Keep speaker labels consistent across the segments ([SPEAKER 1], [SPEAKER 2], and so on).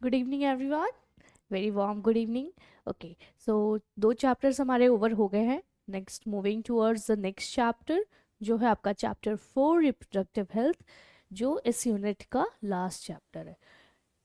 [SPEAKER 1] Good evening everyone, very warm good evening. Okay, so 2 chapters हमारे over हो गए हैं। Next moving towards the next chapter, जो है आपका चैप्टर 4 रिप्रोडक्टिव हेल्थ, जो इस यूनिट का लास्ट चैप्टर है।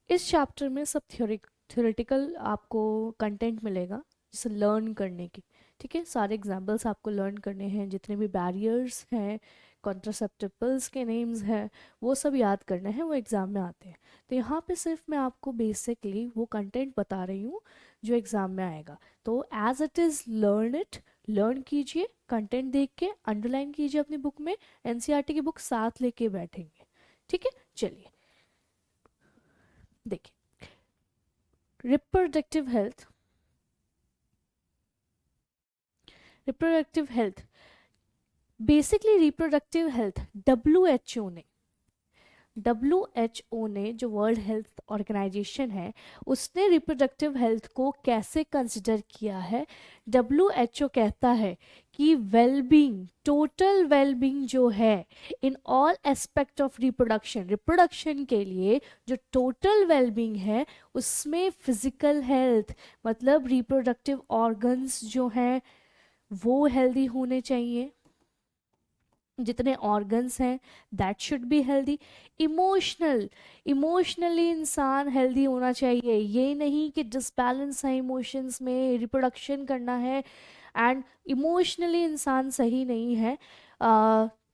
[SPEAKER 1] इस चैप्टर में सब थ्योरेटिकल आपको कंटेंट मिलेगा, जैसे लर्न करने की। ठीक है, सारे एग्जाम्पल्स आपको लर्न करने हैं, जितने भी बैरियर्स हैं, कॉन्ट्रासेप्टिव पिल्स के नेम्स हैं, वो सब याद करने हैं, वो एग्ज़ाम में आते हैं। तो यहाँ पे सिर्फ मैं आपको बेसिकली वो कंटेंट बता रही हूँ जो एग्ज़ाम में आएगा। तो as it is learn it, learn कीजिए, कंटेंट देख के अंडरलाइन कीजिए अपनी बुक में, एनसीईआरटी की बुक साथ लेके बैठेंगे। ठीक है, चलिए देखिए, reproductive health. Reproductive health basically, reproductive health W ने जो वर्ल्ड हेल्थ ऑर्गेनाइजेशन है, उसने रिप्रोडक्टिव हेल्थ को कैसे कंसिडर किया है। डब्ल्यू कहता है कि वेलबींग, टोटल वेलबींग जो है इन all aspect of reproduction, reproduction के लिए जो टोटल वेलबींग है, उसमें फिजिकल हेल्थ मतलब रिप्रोडक्टिव ऑर्गन्स जो हैं वो हेल्दी होने चाहिए, जितने ऑर्गन्स हैं that should be healthy. Emotionally इंसान हेल्दी होना चाहिए, ये नहीं कि डिसबैलेंस है इमोशंस में, रिप्रोडक्शन करना है एंड इमोशनली इंसान सही नहीं है,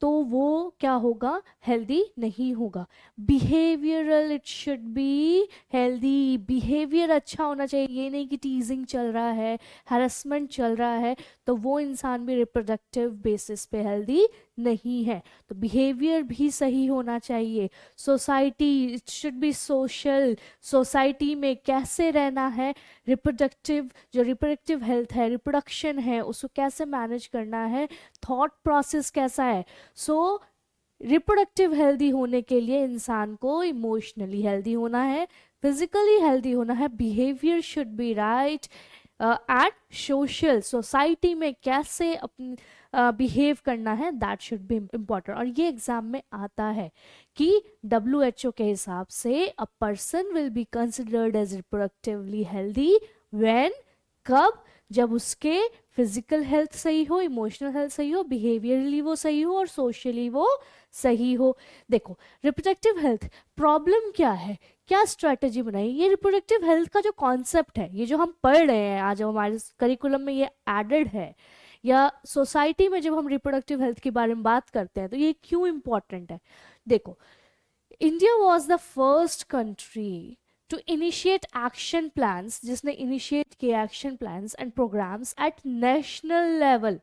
[SPEAKER 1] तो वो क्या होगा, हेल्दी नहीं होगा। Behavioural, it should be healthy, behaviour अच्छा होना चाहिए, ये नहीं कि टीजिंग चल रहा है, हैरेसमेंट चल रहा है, तो वो इंसान भी रिप्रोडक्टिव बेसिस पे हेल्दी नहीं है। तो बिहेवियर भी सही होना चाहिए। Society, it should be social, society में कैसे रहना है, रिप्रोडक्टिव हेल्थ है, रिप्रोडक्शन है, उसको कैसे मैनेज करना है, थॉट प्रोसेस कैसा है। सो रिप्रोडक्टिव हेल्दी होने के लिए इंसान को इमोशनली हेल्दी होना है, फिजिकली हेल्दी होना है, behaviour should be right and social, society में कैसे अपनी बिहेव करना है, दैट शुड बी इम्पॉर्टेंट। और ये एग्जाम में आता है कि WHO के हिसाब से a person will be considered as reproductively healthy when, कब, जब उसके फिजिकल हेल्थ सही हो, इमोशनल हेल्थ सही हो, बिहेवियरली वो सही हो और सोशली वो सही हो। देखो, रिप्रोडक्टिव हेल्थ प्रॉब्लम क्या है, क्या स्ट्रैटेजी बनाई, ये रिप्रोडक्टिव हेल्थ का जो कॉन्सेप्ट है, ये जो हम पढ़ रहे हैं आज, हमारे करिकुलम में ये एडेड है, या सोसाइटी में जब हम रिप्रोडक्टिव हेल्थ के बारे में बात करते हैं तो ये क्यों इंपॉर्टेंट है। देखो, India was the first country to initiate action plans, जिसने इनिशिएट किए action plans and programmes at national level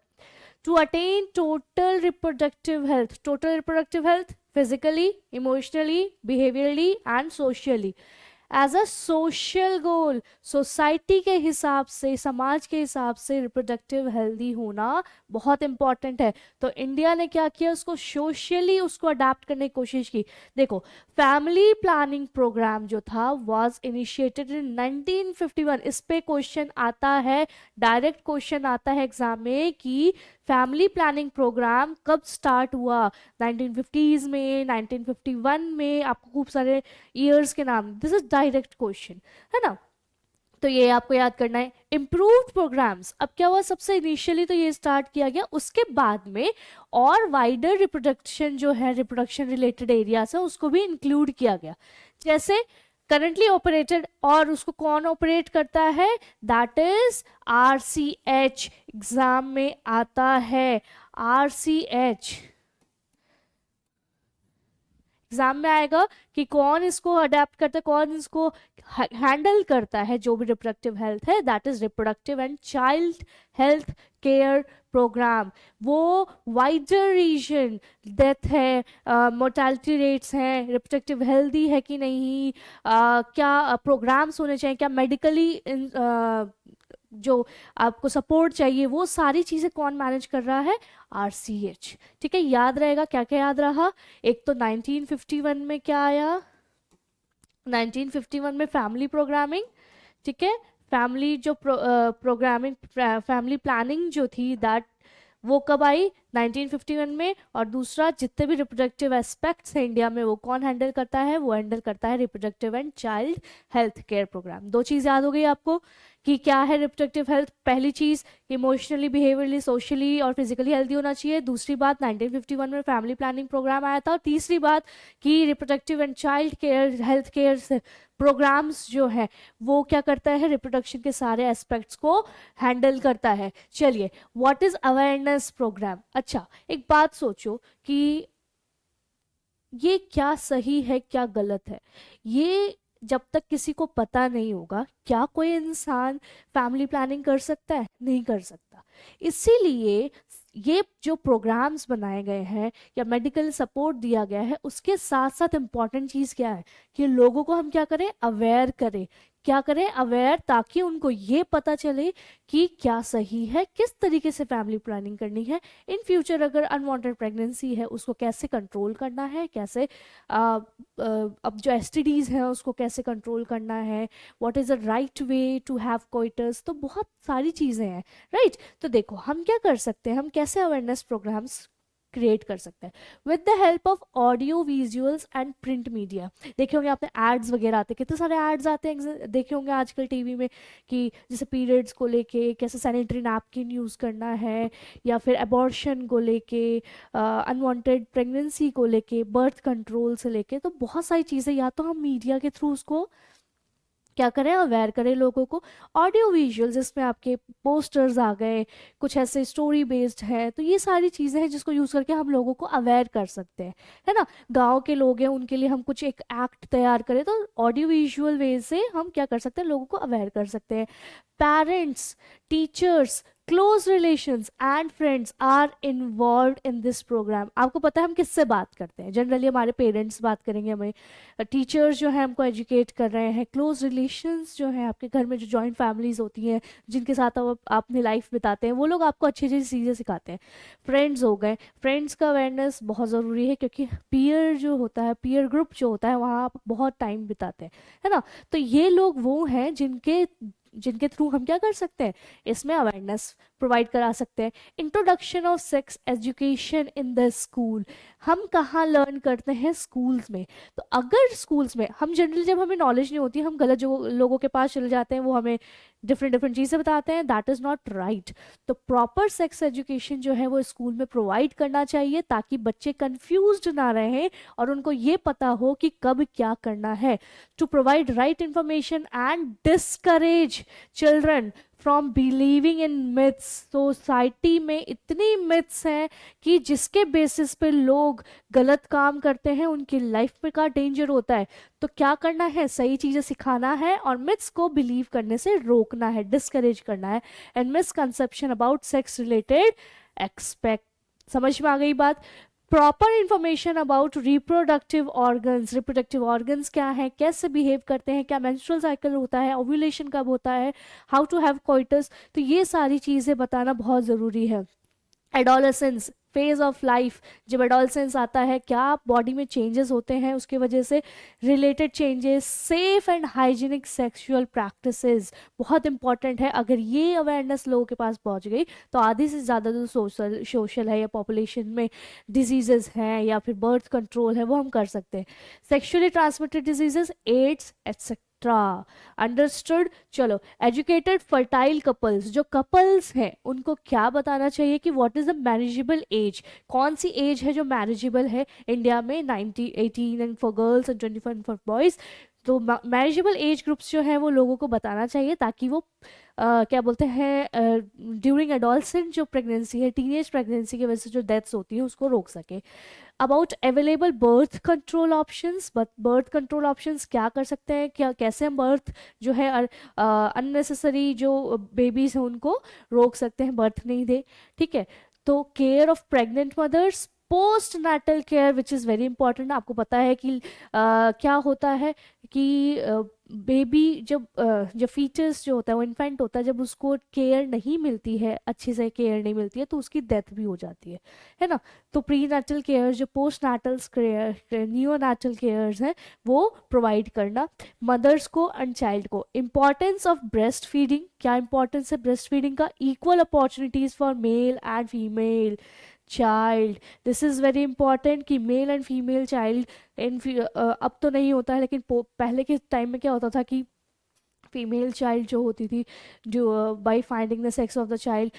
[SPEAKER 1] to attain total reproductive health physically, emotionally, behaviorally and socially as a social goal. Society के हिसाब से, समाज के हिसाब से reproductive healthy होना बहुत इंपॉर्टेंट है। तो इंडिया ने क्या किया, उसको सोशली उसको अडाप्ट करने की कोशिश की। देखो, फैमिली प्लानिंग प्रोग्राम जो था वाज इनिशिएटेड इन 1951। इस पे क्वेश्चन आता है, डायरेक्ट क्वेश्चन आता है एग्जाम में कि फैमिली प्लानिंग प्रोग्राम कब स्टार्ट हुआ, 1950s में, 1951 में, आपको खूब सारे ईयर्स के नाम, दिस इज डायरेक्ट क्वेश्चन, है ना। तो ये आपको याद करना है। इम्प्रूव्ड प्रोग्राम्स, अब क्या हुआ, सबसे इनिशियली तो ये स्टार्ट किया गया, उसके बाद में और वाइडर रिप्रोडक्शन जो है, रिप्रोडक्शन रिलेटेड एरियाज है, उसको भी इंक्लूड किया गया। जैसे करंटली ऑपरेटेड, और उसको कौन ऑपरेट करता है, दैट इज RCH, एग्जाम में आता है RCH, एग्जाम में आएगा कि कौन इसको अडेप्ट करता है, कौन इसको हैंडल करता है, जो भी रिप्रोडक्टिव हेल्थ है, that is reproductive and child health care programme. वो वाइडर रीजन, डेथ है, मोर्टेलिटी रेट्स हैं, रिप्रोडक्टिव हेल्दी है कि नहीं, क्या प्रोग्राम्स होने चाहिए, क्या मेडिकली जो आपको सपोर्ट चाहिए, वो सारी चीज़ें कौन मैनेज कर रहा है, RCH। ठीक है, याद रहेगा, क्या क्या याद रहा। एक तो 1951 में क्या आया, 1951 में फैमिली प्रोग्रामिंग, ठीक है, फैमिली जो प्रोग्रामिंग, फैमिली प्लानिंग जो थी, दैट वो कब आई, 1951 में। और दूसरा, जितने भी रिप्रोडक्टिव एस्पेक्ट्स हैं इंडिया में वो कौन हैंडल करता है, वो हैंडल करता है reproductive and child health care programme. दो चीज़ याद हो गई आपको कि क्या है रिप्रोडक्टिव हेल्थ। पहली चीज़, इमोशनली, बिहेवियरली, सोशली और फिजिकली हेल्दी होना चाहिए। दूसरी बात, 1951 में फैमिली प्लानिंग प्रोग्राम आया था। और तीसरी बात कि reproductive and child care health care programmes जो है वो क्या करता है, रिप्रोडक्शन के सारे एस्पेक्ट्स को हैंडल करता है। चलिए, व्हाट इज अवेयरनेस प्रोग्राम। अच्छा, एक बात सोचो कि ये क्या सही है क्या गलत है। ये जब तक किसी को पता नहीं होगा, क्या कोई इंसान फैमिली प्लानिंग कर सकता है? नहीं कर सकता। इसीलिए ये जो प्रोग्राम्स बनाए गए हैं या मेडिकल सपोर्ट दिया गया है, उसके साथ साथ इम्पॉर्टेंट चीज़ क्या है कि लोगों को हम क्या करें, अवेयर करें। क्या करें, अवेयर, ताकि उनको ये पता चले कि क्या सही है, किस तरीके से फैमिली प्लानिंग करनी है। इन फ्यूचर अगर अनवांटेड प्रेगनेंसी है उसको कैसे कंट्रोल करना है, कैसे अब जो एसटीडीज हैं उसको कैसे कंट्रोल करना है, what is the right way to have coitus. तो बहुत सारी चीज़ें हैं, राइट। तो देखो हम क्या कर सकते हैं, हम कैसे अवेयरनेस प्रोग्राम्स क्रिएट कर सकते हैं with the help of audio visuals and print media. देखे होंगे आपने एड्स वगैरह आते हैं, कितने सारे एड्स आते हैं देखे होंगे आजकल टीवी में कि जैसे पीरियड्स को लेके कैसे सैनिटरी नैपकिन यूज़ करना है, या फिर अबॉर्शन को लेके, अनवांटेड प्रेगनेंसी को लेके, बर्थ कंट्रोल से लेके। तो बहुत सारी चीज़ें या तो हम मीडिया के थ्रू उसको क्या करें, अवेयर करें लोगों को। ऑडियो विजुअल्स, इसमें आपके पोस्टर्स आ गए, कुछ ऐसे स्टोरी बेस्ड है। तो ये सारी चीज़ें हैं जिसको यूज़ करके हम लोगों को अवेयर कर सकते हैं, है ना। गांव के लोग हैं उनके लिए हम कुछ एक एक्ट तैयार करें, तो ऑडियो विजुअल वे से हम क्या कर सकते हैं, लोगों को अवेयर कर सकते हैं। Parents, teachers, close relations and friends are involve in this programme. आपको पता है हम किससे बात करते हैं, जनरली हमारे पेरेंट्स बात करेंगे हमें, टीचर्स जो है हमको एजुकेट कर रहे हैं, क्लोज रिलेशंस जो है आपके घर में जो जॉइंट फैमिलीज होती हैं जिनके साथ आप अपनी लाइफ बिताते हैं, वो लोग आपको अच्छी अच्छी चीज़ें सिखाते हैं। फ्रेंड्स हो गए, फ्रेंड्स का अवेयरनेस बहुत ज़रूरी है क्योंकि पीयर जो होता है, पीयर ग्रुप जो होता है, वहाँ आप बहुत टाइम बिताते हैं, है ना। तो ये लोग वो हैं जिनके जिनके थ्रू हम क्या कर सकते हैं, इसमें अवेयरनेस प्रोवाइड करा सकते हैं। Introduction of sex education in the school, हम कहाँ लर्न करते हैं, स्कूल्स में। तो अगर स्कूल्स में हम जनरली, जब हमें नॉलेज नहीं होती, हम गलत जो लोगों के पास चले जाते हैं, वो हमें डिफरेंट डिफरेंट चीज़ें बताते हैं, दैट इज़ नॉट राइट। तो प्रॉपर सेक्स एजुकेशन जो है वो स्कूल में प्रोवाइड करना चाहिए ताकि बच्चे कंफ्यूज्ड ना रहें और उनको ये पता हो कि कब क्या करना है। To provide right information and discourage children from believing in myths. Society में इतनी मिथ्स हैं कि जिसके बेसिस पे लोग गलत काम करते हैं, उनकी लाइफ में का डेंजर होता है। तो क्या करना है, सही चीज़ें सिखाना है और मिथ्स को बिलीव करने से रोकना है, डिस्करेज करना है। And misconception about sex related expect, समझ में आ गई बात। Proper information about reproductive organs, reproductive organs क्या है, कैसे बिहेव करते हैं, क्या मेंस्ट्रुअल साइकिल होता है, ओव्यूलेशन कब होता है, हाउ टू हैव कोइटस, तो ये सारी चीज़ें बताना बहुत ज़रूरी है। एडोलेसेंस फेज ऑफ लाइफ, जब एडोलेसेंस आता है क्या बॉडी में चेंजेस होते हैं, उसके वजह से related changes, safe and hygienic sexual practices बहुत इंपॉर्टेंट है। अगर ये अवेयरनेस लोगों के पास पहुंच गई तो आधी से ज़्यादा जो सोशल है या पॉपुलेशन में डिजीजेस हैं या फिर बर्थ कंट्रोल है वो हम कर सकते हैं। Sexually transmitted diseases, AIDS etcetera, understood. चलो, एजुकेटेड फर्टाइल कपल्स, जो कपल्स हैं उनको क्या बताना चाहिए कि what is the manageable age, कौन सी एज है जो मैनेजेबल है इंडिया में, 18 and for girls and 21 for boys. तो मैनेजेबल एज ग्रुप्स जो है वो लोगों को बताना चाहिए ताकि वो क्या बोलते हैं, ड्यूरिंग एडोलसेंट जो प्रेगनेंसी है, टीनेज प्रेगनेंसी की वजह से जो डेथ्स होती हैं उसको रोक सके। About available birth control options, birth control options क्या कर सकते हैं, क्या कैसे हम बर्थ जो है अननेसेसरी जो बेबीज हैं उनको रोक सकते हैं, बर्थ नहीं दे, ठीक है। तो care of pregnant mothers, post natal care which is very important. आपको पता है कि क्या होता है कि बेबी जब फीचर्स जो होता है, वो इन्फेंट होता है, जब उसको केयर नहीं मिलती है, अच्छे से केयर नहीं मिलती है, तो उसकी डेथ भी हो जाती है ना। तो प्री नेटल केयर, जो post natal care, neonatal cares हैं, वो प्रोवाइड करना मदर्स को एंड चाइल्ड को। इम्पॉर्टेंस ऑफ ब्रेस्ट फीडिंग, क्या इंपॉर्टेंस है ब्रेस्ट फीडिंग का, equal opportunities for male and female child. This is very important कि male and female child in अब तो नहीं होता है, लेकिन पहले के टाइम में क्या होता था कि फीमेल चाइल्ड जो होती थी, जो by finding the sex of the child,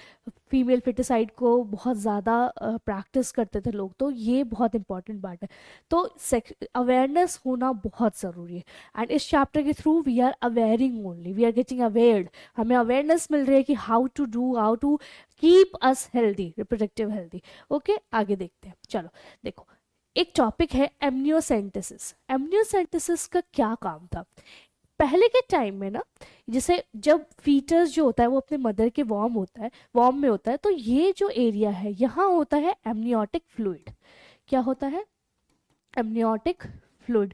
[SPEAKER 1] female foeticide को बहुत ज़्यादा प्रैक्टिस करते थे लोग। तो ये बहुत इंपॉर्टेंट बात है। तो सेक्स अवेयरनेस होना बहुत ज़रूरी है, एंड इस चैप्टर के through we are awaring only, we are getting awared, हमें अवेयरनेस मिल रही है कि how to keep us healthy, reproductive healthy. Okay, आगे देखते हैं। चलो देखो, एक टॉपिक है एमनियोसेंटेसिस। एमनियोसेंटेसिस का क्या काम था? पहले के टाइम में ना, जैसे जब फीटस जो होता है वो अपने मदर के वॉर्म में होता है, तो ये जो एरिया है यहाँ होता है एमनियोटिक फ्लूइड। क्या होता है? Amniotic fluid.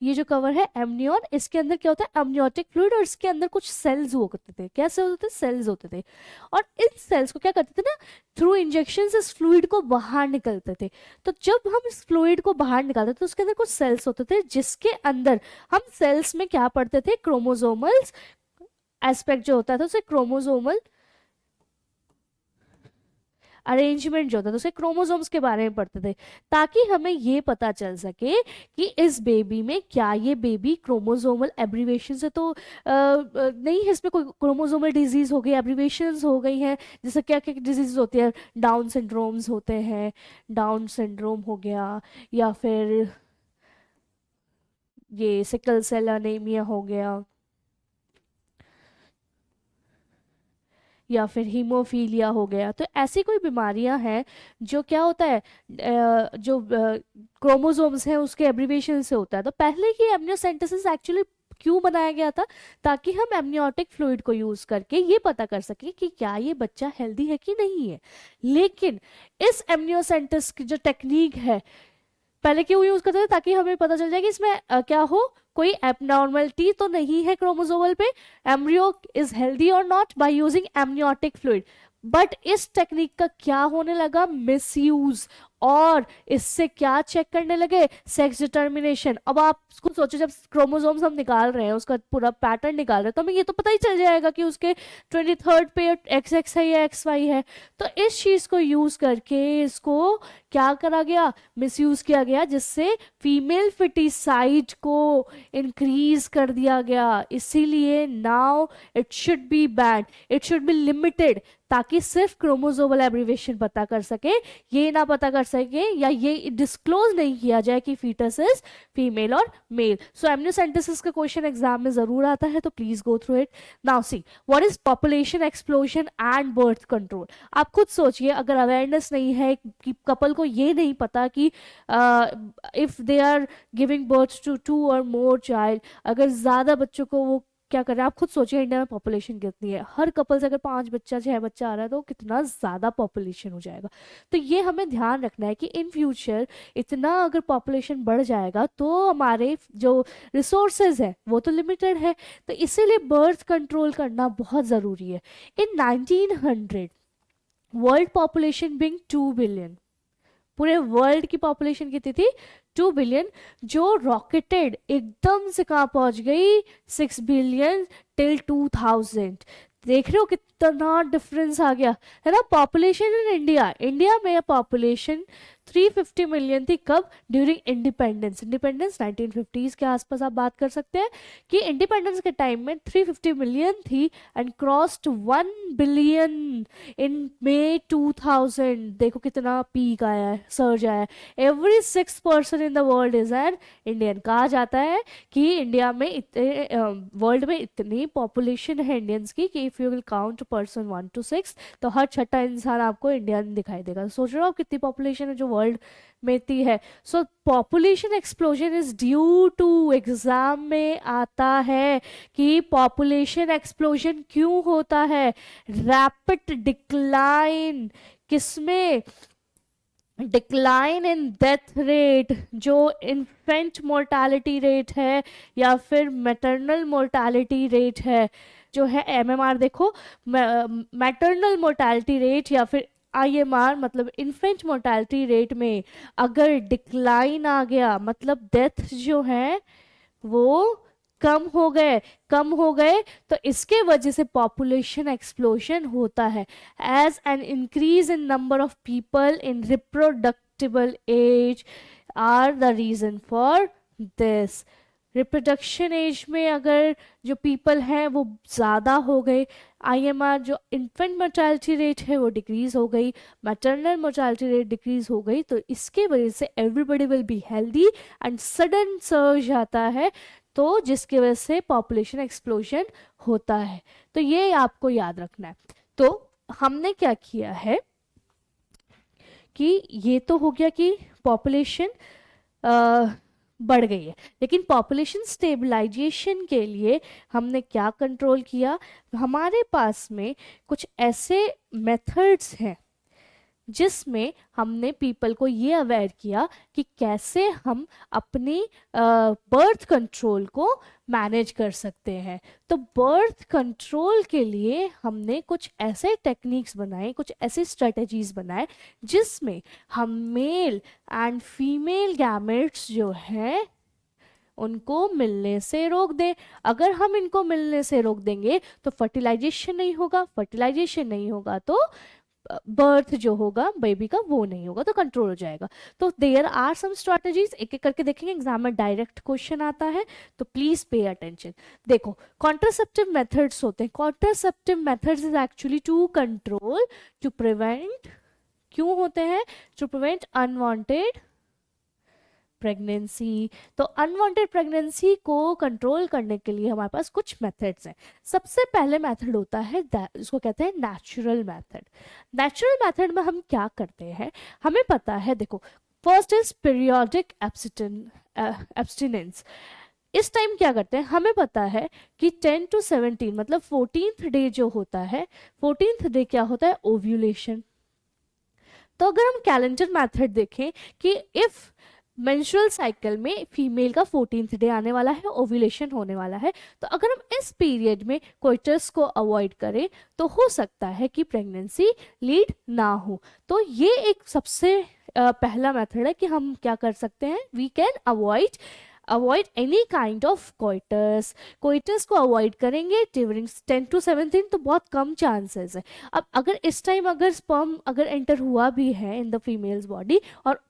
[SPEAKER 1] ये जो कवर है एमनियन, इसके अंदर क्या होता है? एमनियोटिक फ्लूइड, और इसके अंदर कुछ सेल्स हुआ करते थे। कैसे होते थे? सेल्स होते थे, और इन सेल्स को क्या करते थे ना, थ्रू इंजेक्शन इस फ्लूइड को बाहर निकलते थे। तो जब हम इस फ्लूइड को बाहर निकालते थे तो उसके अंदर कुछ सेल्स होते थे, जिसके अंदर हम सेल्स में क्या पढ़ते थे? क्रोमोसोमल्स एस्पेक्ट जो होता था उसे क्रोमोसोमल अरेंजमेंट जो होता था उसे क्रोमोसोम्स के बारे में पढ़ते थे, ताकि हमें ये पता चल सके कि इस बेबी में क्या ये बेबी क्रोमोसोमल एब्रीवेशन से तो नहीं है, इसमें कोई क्रोमोसोमल डिजीज हो गई, एब्रीवेशंस हो गई हैं। जैसे क्या क्या डिजीज होती है? डाउन सिंड्रोम्स होते हैं, डाउन सिंड्रोम हो गया, या फिर ये सिकल सेल अनीमिया हो गया, या फिर हीमोफीलिया हो गया। तो ऐसी कोई बीमारियां हैं जो क्या होता है, जो क्रोमोसोम्स हैं उसके एब्रीवेशन से होता है। तो पहले की एमनियोसेंटेसिस एक्चुअली क्यों बनाया गया था? ताकि हम एमनियोटिक फ्लूइड को यूज करके ये पता कर सके कि क्या ये बच्चा हेल्दी है कि नहीं है। लेकिन इस एमनियोसेंटेसिस की जो टेक्निक है, पहले क्यों यूज करते थे? ताकि हमें पता चल जाए कि इसमें क्या हो, कोई एबनॉर्मलिटी तो नहीं है क्रोमोसोमल पे, एम्ब्रियो इज हेल्दी और not, by using amniotic fluid. But इस टेक्निक का क्या होने लगा? मिसयूज। और इससे क्या चेक करने लगे? Sex determination. अब आप खुद सोचो, जब क्रोमोसोम्स हम निकाल रहे हैं, उसका पूरा पैटर्न निकाल रहे हैं, तो हमें ये तो पता ही चल जाएगा कि उसके 23rd पे XX है या XY है। तो इस चीज को यूज करके इसको क्या करा गया? मिसयूज किया गया, जिससे फीमेल फिटिसाइड को इंक्रीज कर दिया गया। इसीलिए now it should be ban, it should be limited, ताकि सिर्फ क्रोमोसोमल एब्रीवेशन पता कर सके, ये ना पता कर सके या ये डिस्क्लोज नहीं किया जाए कि फीटस इज फीमेल और मेल। सो एमनियोसेंटेसिस का क्वेश्चन एग्जाम में जरूर आता है, तो please go through it. Now see what is population explosion and birth control. आप खुद सोचिए, अगर अवेयरनेस नहीं है कि कपल को ये नहीं पता कि if they are giving birth to 2 और मोर चाइल्ड, अगर ज्यादा बच्चों को वो क्या कर रहे हैं, आप खुद सोचिए इंडिया में पॉपुलेशन कितनी है। हर कपल से अगर 5 बच्चा 6 बच्चा आ रहा है तो कितना ज़्यादा पॉपुलेशन हो जाएगा। तो ये हमें ध्यान रखना है कि इन फ्यूचर इतना अगर पॉपुलेशन बढ़ जाएगा तो हमारे जो रिसोर्सेज है वो तो लिमिटेड है। तो इसीलिए बर्थ कंट्रोल करना बहुत ज़रूरी है। इन 1900 वर्ल्ड पॉपुलेशन बिंग 2 बिलियन, पूरे वर्ल्ड की पॉपुलेशन कितनी थी? 2 बिलियन, जो रॉकेटेड एकदम से कहाँ पहुंच गई? 6 बिलियन टिल 2000। देख रहे हो कितना डिफरेंस आ गया है ना। पॉपुलेशन इन इंडिया, इंडिया में पॉपुलेशन 350 मिलियन थी। कब? During independence. इंडिपेंडेंस 1950s के आसपास आप बात कर सकते हैं कि इंडिपेंडेंस के टाइम में 350 मिलियन थी, and crossed 1 billion in May 2000। देखो कितना पीक आया है, सर्ज आया है। Every 6th person in the world is an Indian. कहा जाता है कि इंडिया में वर्ल्ड में इतनी पॉपुलेशन है इंडियंस की कि if you will count person 1 to 6 तो हर छठा इंसान आपको इंडियन दिखाई देगा। सोच रहे हो आप कितनी पॉपुलेशन है जो वर्ल्ड में इतनी है। So population explosion is due to, exam में आता है कि पॉपुलेशन एक्सप्लोजन क्यों होता है? रैपिड डिक्लाइन, किसमें? डिक्लाइन इन डेथ रेट, जो इन्फेंट मोर्टालिटी रेट है या फिर मैटरनल मोर्टालिटी रेट है, जो है MMR। देखो, मैटरनल मोर्टालिटी रेट या फिर IMR, मतलब इन्फेंट मोर्टालिटी रेट में अगर डिक्लाइन आ गया, मतलब डेथ जो है वो कम हो गए तो इसके वजह से पॉपुलेशन एक्सप्लोजन होता है। As an increase in number of people in reproductible age are the reason for this. Reproduction age में अगर जो पीपल हैं वो ज़्यादा हो गए, IMR जो इन्फेंट मोर्टालिटी रेट है वो डिक्रीज हो गई, मैटरनल मोर्टालिटी रेट डिक्रीज हो गई, तो इसके वजह से everybody will be healthy and sudden surge आता है, तो जिसकी वजह से पॉपुलेशन एक्सप्लोजन होता है। तो ये आपको याद रखना है। तो हमने क्या किया है कि ये तो हो गया कि पॉपुलेशन बढ़ गई है, लेकिन पॉपुलेशन स्टेबलाइजेशन के लिए हमने क्या कंट्रोल किया, हमारे पास में कुछ ऐसे मेथड्स हैं जिसमें हमने पीपल को ये अवेयर किया कि कैसे हम अपनी बर्थ कंट्रोल को मैनेज कर सकते हैं। तो बर्थ कंट्रोल के लिए हमने कुछ ऐसे टेक्निक्स बनाए, कुछ ऐसी स्ट्रेटजीज बनाए जिसमें हम मेल एंड फीमेल गैमेट्स जो हैं उनको मिलने से रोक दें। अगर हम इनको मिलने से रोक देंगे तो फर्टिलाइजेशन नहीं होगा, फर्टिलाइजेशन नहीं होगा तो बर्थ जो होगा बेबी का वो नहीं होगा, तो कंट्रोल हो जाएगा। तो देयर आर सम स्ट्रैटेजीज, एक एक करके देखेंगे, एग्जाम में डायरेक्ट क्वेश्चन आता है तो प्लीज पे अटेंशन। देखो कॉन्ट्रासेप्टिव मेथड्स होते हैं, contraceptive methods is actually to control, to prevent, क्यों होते हैं, टू प्रिवेंट अनवांटेड प्रेगनेंसी। तो अनवांटेड प्रेगनेंसी को कंट्रोल करने के लिए हमारे पास कुछ मेथड्स हैं। सबसे पहले मेथड होता है इसको कहते हैं नेचुरल मेथड। नेचुरल मेथड में हम क्या करते हैं, हमें पता है, देखो फर्स्ट इज पीरियोडिक एब्स्टिनेंस। इस टाइम क्या करते हैं, हमें पता है कि 10 to 17 मतलब 14th डे जो होता है, 14th डे क्या होता है, ओव्यूलेशन। तो अगर हम कैलेंडर मेथड देखें कि इफ मेंस्ट्रुअल साइकिल में फीमेल का 14th डे आने वाला है, ओव्यूलेशन होने वाला है, तो अगर हम इस पीरियड में कोइटस को अवॉइड करें तो हो सकता है कि प्रेगनेंसी लीड ना हो। तो ये एक सबसे पहला मेथड है कि हम क्या कर सकते हैं, we can avoid any kind of coitus. Coitus को अवॉइड करेंगे ड्यूरिंग 10 to 17 तो बहुत कम चांसेस है। अब अगर इस टाइम अगर स्पर्म अगर एंटर हुआ भी है इन द फीमेल्स बॉडी और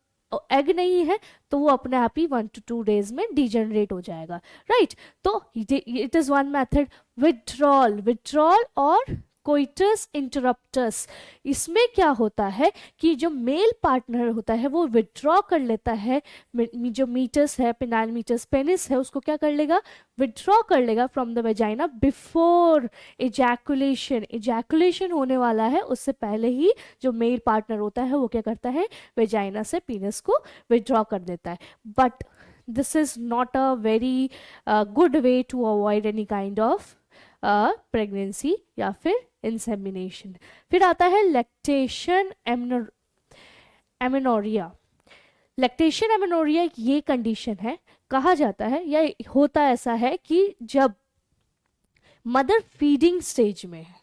[SPEAKER 1] एग नहीं है तो वो अपने आप ही 1 to 2 डेज में डिजनरेट हो जाएगा, राइट। तो it is one method. Withdrawal और कोइटस इंटरप्टस, इसमें क्या होता है कि जो मेल पार्टनर होता है वो विड्रॉ कर लेता है, जो मीटस है, पेनाइल मीटस पेनिस है, उसको क्या कर लेगा, विड्रॉ कर लेगा from the vagina before ejaculation होने वाला है उससे पहले ही जो मेल पार्टनर होता है वो क्या करता है, वेजाइना से पीनस को विड्रॉ कर देता है। But this is not a very good way to avoid any kind of pregnancy या फिर इंसेमिनेशन। फिर आता है लैक्टेशन एमेनोरिया। लैक्टेशन एमेनोरिया ये कंडीशन है, कहा जाता है या होता ऐसा है कि जब मदर फीडिंग स्टेज में है,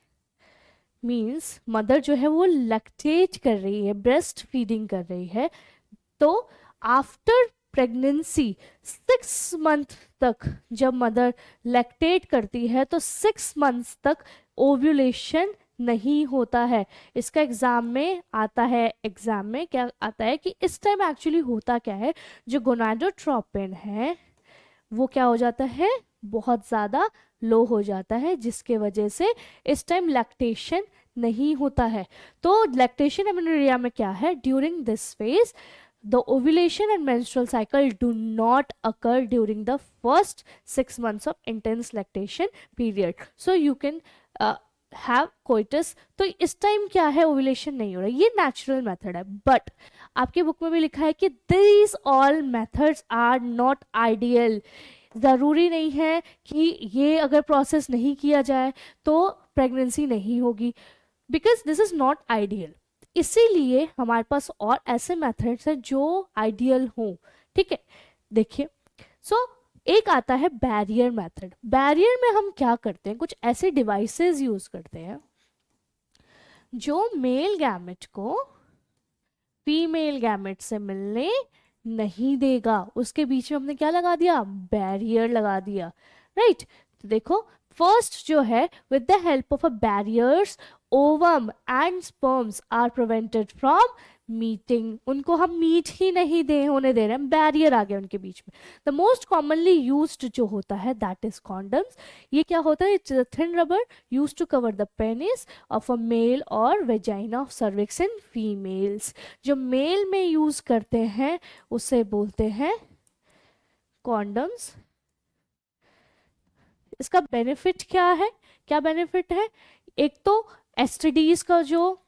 [SPEAKER 1] मीन्स मदर जो है वो लैक्टेट कर रही है, ब्रेस्ट फीडिंग कर रही है, तो आफ्टर प्रेगनेंसी 6 मंथ तक जब मदर लैक्टेट करती है तो 6 मंथ्स तक ओव्यूलेशन नहीं होता है। इसका एग्जाम में आता है, एग्जाम में क्या आता है कि इस टाइम एक्चुअली होता क्या है, जो गोनाडोट्रोपिन है वो क्या हो जाता है, बहुत ज़्यादा लो हो जाता है, जिसके वजह से इस टाइम लैक्टेशन नहीं होता है। तो लैक्टेशन एमेनोरिया में क्या है, during this phase the ovulation and menstrual cycle do not occur during the first 6 months of intense lactation period, so you can have coitus। तो इस टाइम क्या है, ओव्यूलेशन नहीं हो रहा, ये नेचुरल मेथड है। बट आपके बुक में भी लिखा है कि these all methods are not ideal। ज़रूरी नहीं है कि ये अगर प्रोसेस नहीं किया जाए तो प्रेगनेंसी नहीं होगी, because this is not ideal. इसीलिए हमारे पास और ऐसे मेथड्स हैं जो आइडियल हों, ठीक है। देखिए, एक आता है बैरियर मेथड। बैरियर में हम क्या करते हैं, कुछ ऐसे डिवाइसेस यूज करते हैं जो मेल गैमेट को फीमेल गैमेट से मिलने नहीं देगा। उसके बीच में हमने क्या लगा दिया, बैरियर लगा दिया, राइट। तो देखो फर्स्ट जो है, with the help of a barriers ovum and sperms are prevented from meeting, उनको हम मीट ही नहीं दे होने दे रहे हैं, बैरियर आ गया उनके बीच में। द मोस्ट कॉमनली यूज्ड जो होता है दैट इज कॉन्डम्स। ये क्या होता है, it's thin rubber used to cover the penis of a male और vagina of cervix in females. जो मेल में यूज करते हैं उसे बोलते हैं कॉन्डम्स। इसका बेनिफिट क्या है, क्या बेनिफिट है, एक तो एसटीडीज का जो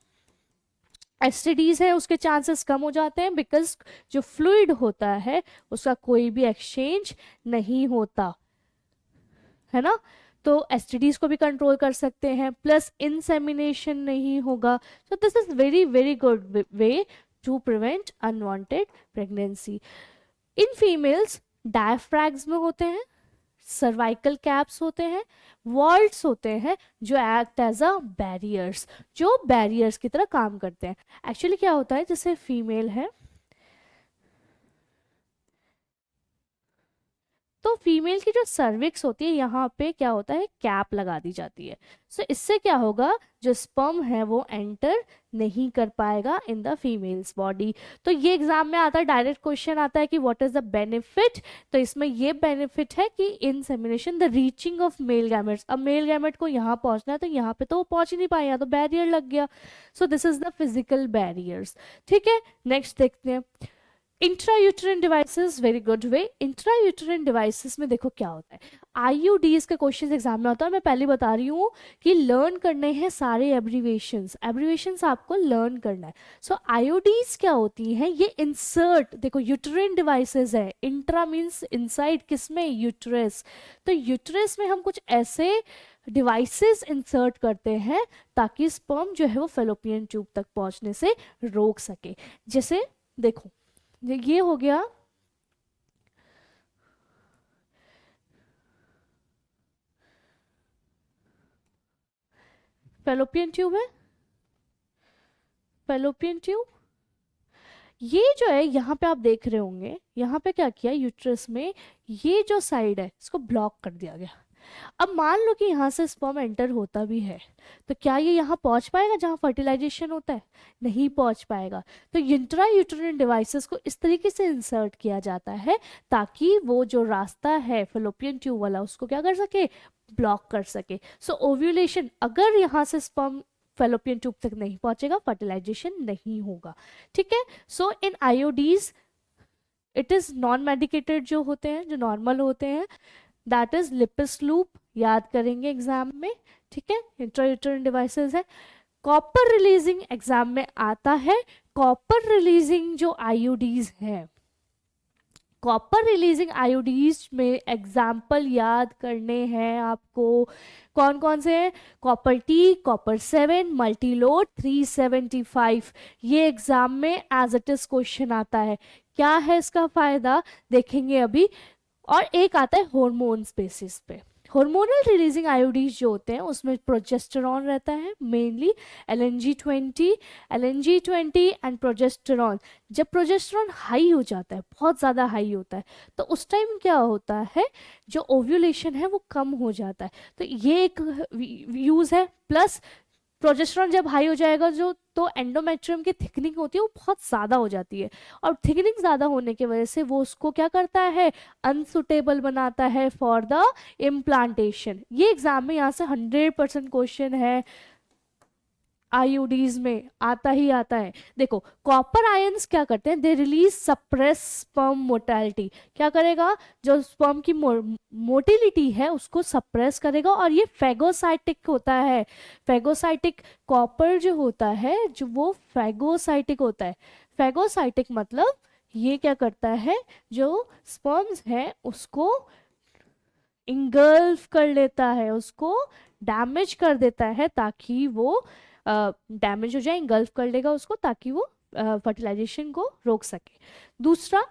[SPEAKER 1] एसटीडीज है उसके चांसेस कम हो जाते हैं, बिकॉज जो फ्लूइड होता है उसका कोई भी एक्सचेंज नहीं होता है ना, तो एसटीडीज को भी कंट्रोल कर सकते हैं, प्लस इंसेमिनेशन नहीं होगा। So this is very very good way to prevent unwanted pregnancy. In females diaphragms में होते हैं, सर्वाइकल कैप्स होते हैं, वॉल्ट्स होते हैं जो एक्ट एज अ बैरियर्स, जो बैरियर्स की तरह काम करते हैं। एक्चुअली क्या होता है, जैसे फीमेल है तो फीमेल की जो सर्विक्स होती है यहाँ पे क्या होता है, कैप लगा दी जाती है। सो इससे क्या होगा, जो स्पर्म है वो एंटर नहीं कर पाएगा इन द फीमेल्स बॉडी। तो ये एग्जाम में आता है, डायरेक्ट क्वेश्चन आता है कि व्हाट इज द बेनिफिट। तो इसमें ये बेनिफिट है कि insemination the reaching of male gametes, अब मेल गैमेट को यहाँ पहुंचना है तो यहाँ पे तो वो पहुंच ही नहीं पाया, तो बैरियर लग गया। सो this is the physical barriers. ठीक है, नेक्स्ट देखते हैं इंट्रायूटेरिन डिवाइसेस। वेरी गुड वे, इंट्रायूटेरिन डिवाइसेस में देखो क्या होता है, आईयूडीज के क्वेश्चन एग्जाम में होता है। मैं पहले बता रही हूँ कि लर्न करने हैं सारे एब्रीवेशंस, एब्रीवेशंस आपको लर्न करना है। सो आईयूडीज क्या होती हैं, ये इंसर्ट, देखो यूटेरिन डिवाइसेस है, इंट्रा मीन्स इनसाइड, किसमें, यूट्रस। तो यूट्रस में हम कुछ ऐसे डिवाइसेस इंसर्ट करते हैं ताकि स्पर्म जो है वो फेलोपियन ट्यूब तक पहुंचने से रोक सके। जैसे देखो ये हो गया फेलोपियन ट्यूब है, फेलोपियन ट्यूब। ये जो है यहाँ पे आप देख रहे होंगे, यहाँ पे क्या किया यूट्रस में, ये जो साइड है इसको ब्लॉक कर दिया गया। अब मान लो कि यहाँ से स्पर्म एंटर होता भी है तो क्या ये यहाँ पहुंच पाएगा जहाँ फर्टिलाइजेशन होता है, नहीं पहुंच पाएगा। तो इंट्रा यूटेरिन डिवाइसेस को इस तरीके से इंसर्ट किया जाता है ताकि वो जो रास्ता है फेलोपियन ट्यूब वाला उसको क्या कर सके, ब्लॉक कर सके। सो ओव्यूलेशन, अगर यहाँ से स्पर्म फेलोपियन ट्यूब तक नहीं पहुंचेगा फर्टिलाइजेशन नहीं होगा। ठीक है, सो इन आईओडीज इट इज नॉन मेडिकेटेड जो होते हैं, जो नॉर्मल होते हैं, दैट इज लिपिस लूप, याद करेंगे एग्जाम में। ठीक है, इंट्रायूटेरिन डिवाइसेस है। कॉपर रिलीजिंग एग्जाम में आता है, कॉपर रिलीजिंग जो आईयूडीज हैं, कॉपर रिलीजिंग आयोडीज में एग्जाम्पल याद करने हैं आपको, कौन कौन से हैं, कॉपर टी, कॉपर 7, मल्टीलोड 375। ये एग्जाम में एज इट इज क्वेश्चन आता है। क्या है इसका फायदा देखेंगे अभी। और एक आता है हॉर्मोन्स बेसिस पे, हार्मोनल रिलीजिंग आयोडीज जो होते हैं उसमें प्रोजेस्टेरॉन रहता है मेनली, LNG20 एंड प्रोजेस्टेरॉन। जब प्रोजेस्टेरॉन हाई हो जाता है, बहुत ज़्यादा हाई होता है, तो उस टाइम क्या होता है, जो ओव्यूलेशन है वो कम हो जाता है। तो ये एक यूज़ है। प्लस प्रोजेस्टेरॉन जब हाई हो जाएगा जो, तो एंडोमेट्रियम की थिकनिंग होती है वो बहुत ज़्यादा हो जाती है, और थिकनिंग ज़्यादा होने की वजह से वो उसको क्या करता है, अनसुटेबल बनाता है फॉर द इम्प्लांटेशन। ये एग्जाम में यहाँ से 100% क्वेश्चन है, आईयूडीज में आता ही आता है। देखो कॉपर आयंस क्या करते हैं, they release suppress sperm motility. क्या करेगा, जो स्पर्म की मोटिलिटी है उसको सप्रेस करेगा, और ये फेगोसाइटिक होता है। फेगोसाइटिक कॉपर जो होता है, जो वो फेगोसाइटिक होता है। फेगोसाइटिक मतलब ये क्या करता है, जो स्पर्म्स है उसको इंगल्फ कर लेता है, उसको डैमेज कर देता है ताकि वो डैमेज हो जाए, इंगल्फ कर लेगा उसको ताकि वो फर्टिलाइजेशन को रोक सके। दूसरा,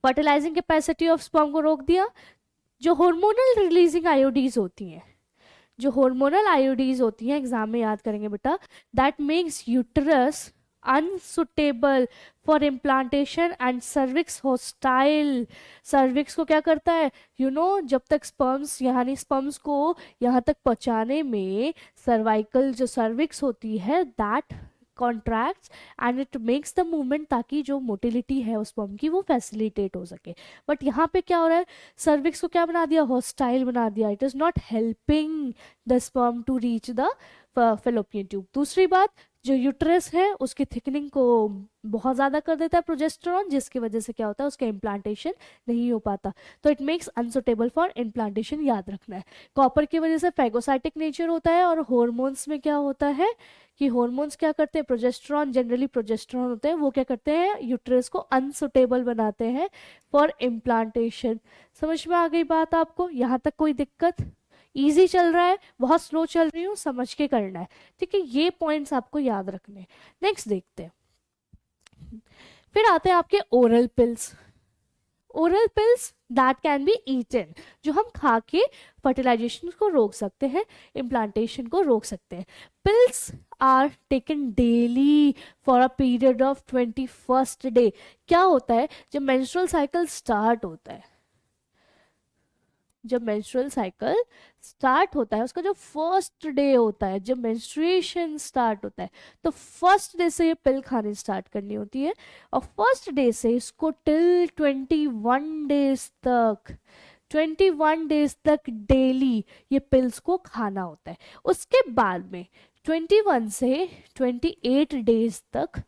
[SPEAKER 1] फर्टिलाइजिंग कैपेसिटी ऑफ स्पर्म को रोक दिया। जो हार्मोनल रिलीजिंग आयोडीज होती हैं, जो हार्मोनल आयोडीज होती हैं एग्जाम में याद करेंगे बेटा, that makes uterus unsuitable for implantation and cervix hostile. Cervix को क्या करता है, जब तक स्पर्म्स यानी स्पर्म्स को यहाँ तक पहुँचाने में सर्वाइकल जो सर्विक्स होती है that contracts and it makes the movement, ताकि जो मोटिलिटी है उस स्पर्म की वो फैसिलिटेट हो सके। बट यहाँ पे क्या हो रहा है, सर्विक्स को क्या बना दिया, हॉस्टाइल बना दिया। It is not helping the sperm to reach the fallopian tube. दूसरी बात, जो यूट्रस है उसकी थिकनिंग को बहुत ज़्यादा कर देता है प्रोजेस्टेरॉन, जिसकी वजह से क्या होता है, उसका इम्प्लांटेशन नहीं हो पाता। तो it makes unsuitable for implantation, याद रखना है। कॉपर की वजह से फैगोसाइटिक नेचर होता है। और हॉर्मोन्स में क्या होता है कि हॉर्मोन्स क्या करते हैं, प्रोजेस्टेरॉन, जनरली प्रोजेस्टेरॉन होते हैं, वो क्या करते हैं, यूट्रस को अनसुटेबल बनाते हैं फॉर इम्प्लांटेशन। समझ में आ गई बात आपको? यहाँ तक कोई दिक्कत? इजी चल रहा है, बहुत स्लो चल रही हूँ, समझ के करना है, ठीक है। ये पॉइंट्स आपको याद रखने हैं। नेक्स्ट देखते हैं, फिर आते हैं आपके oral pills. Oral pills that can be eaten, जो हम खा के फर्टिलाइजेशन को रोक सकते हैं, इम्प्लांटेशन को रोक सकते हैं। Pills are taken daily for a period of 21st day. क्या होता है, जब मेंस्ट्रुअल साइकिल स्टार्ट होता है, जब मेंस्ट्रुअल साइकिल स्टार्ट होता है, उसका जो फर्स्ट डे होता है, जब मेंस्ट्रुएशन स्टार्ट होता है, तो फर्स्ट डे से ये पिल खानी स्टार्ट करनी होती है। और फर्स्ट डे से इसको टिल 21 डेज तक, 21 डेज तक डेली ये पिल्स को खाना होता है। उसके बाद में 21 से 28 डेज तक,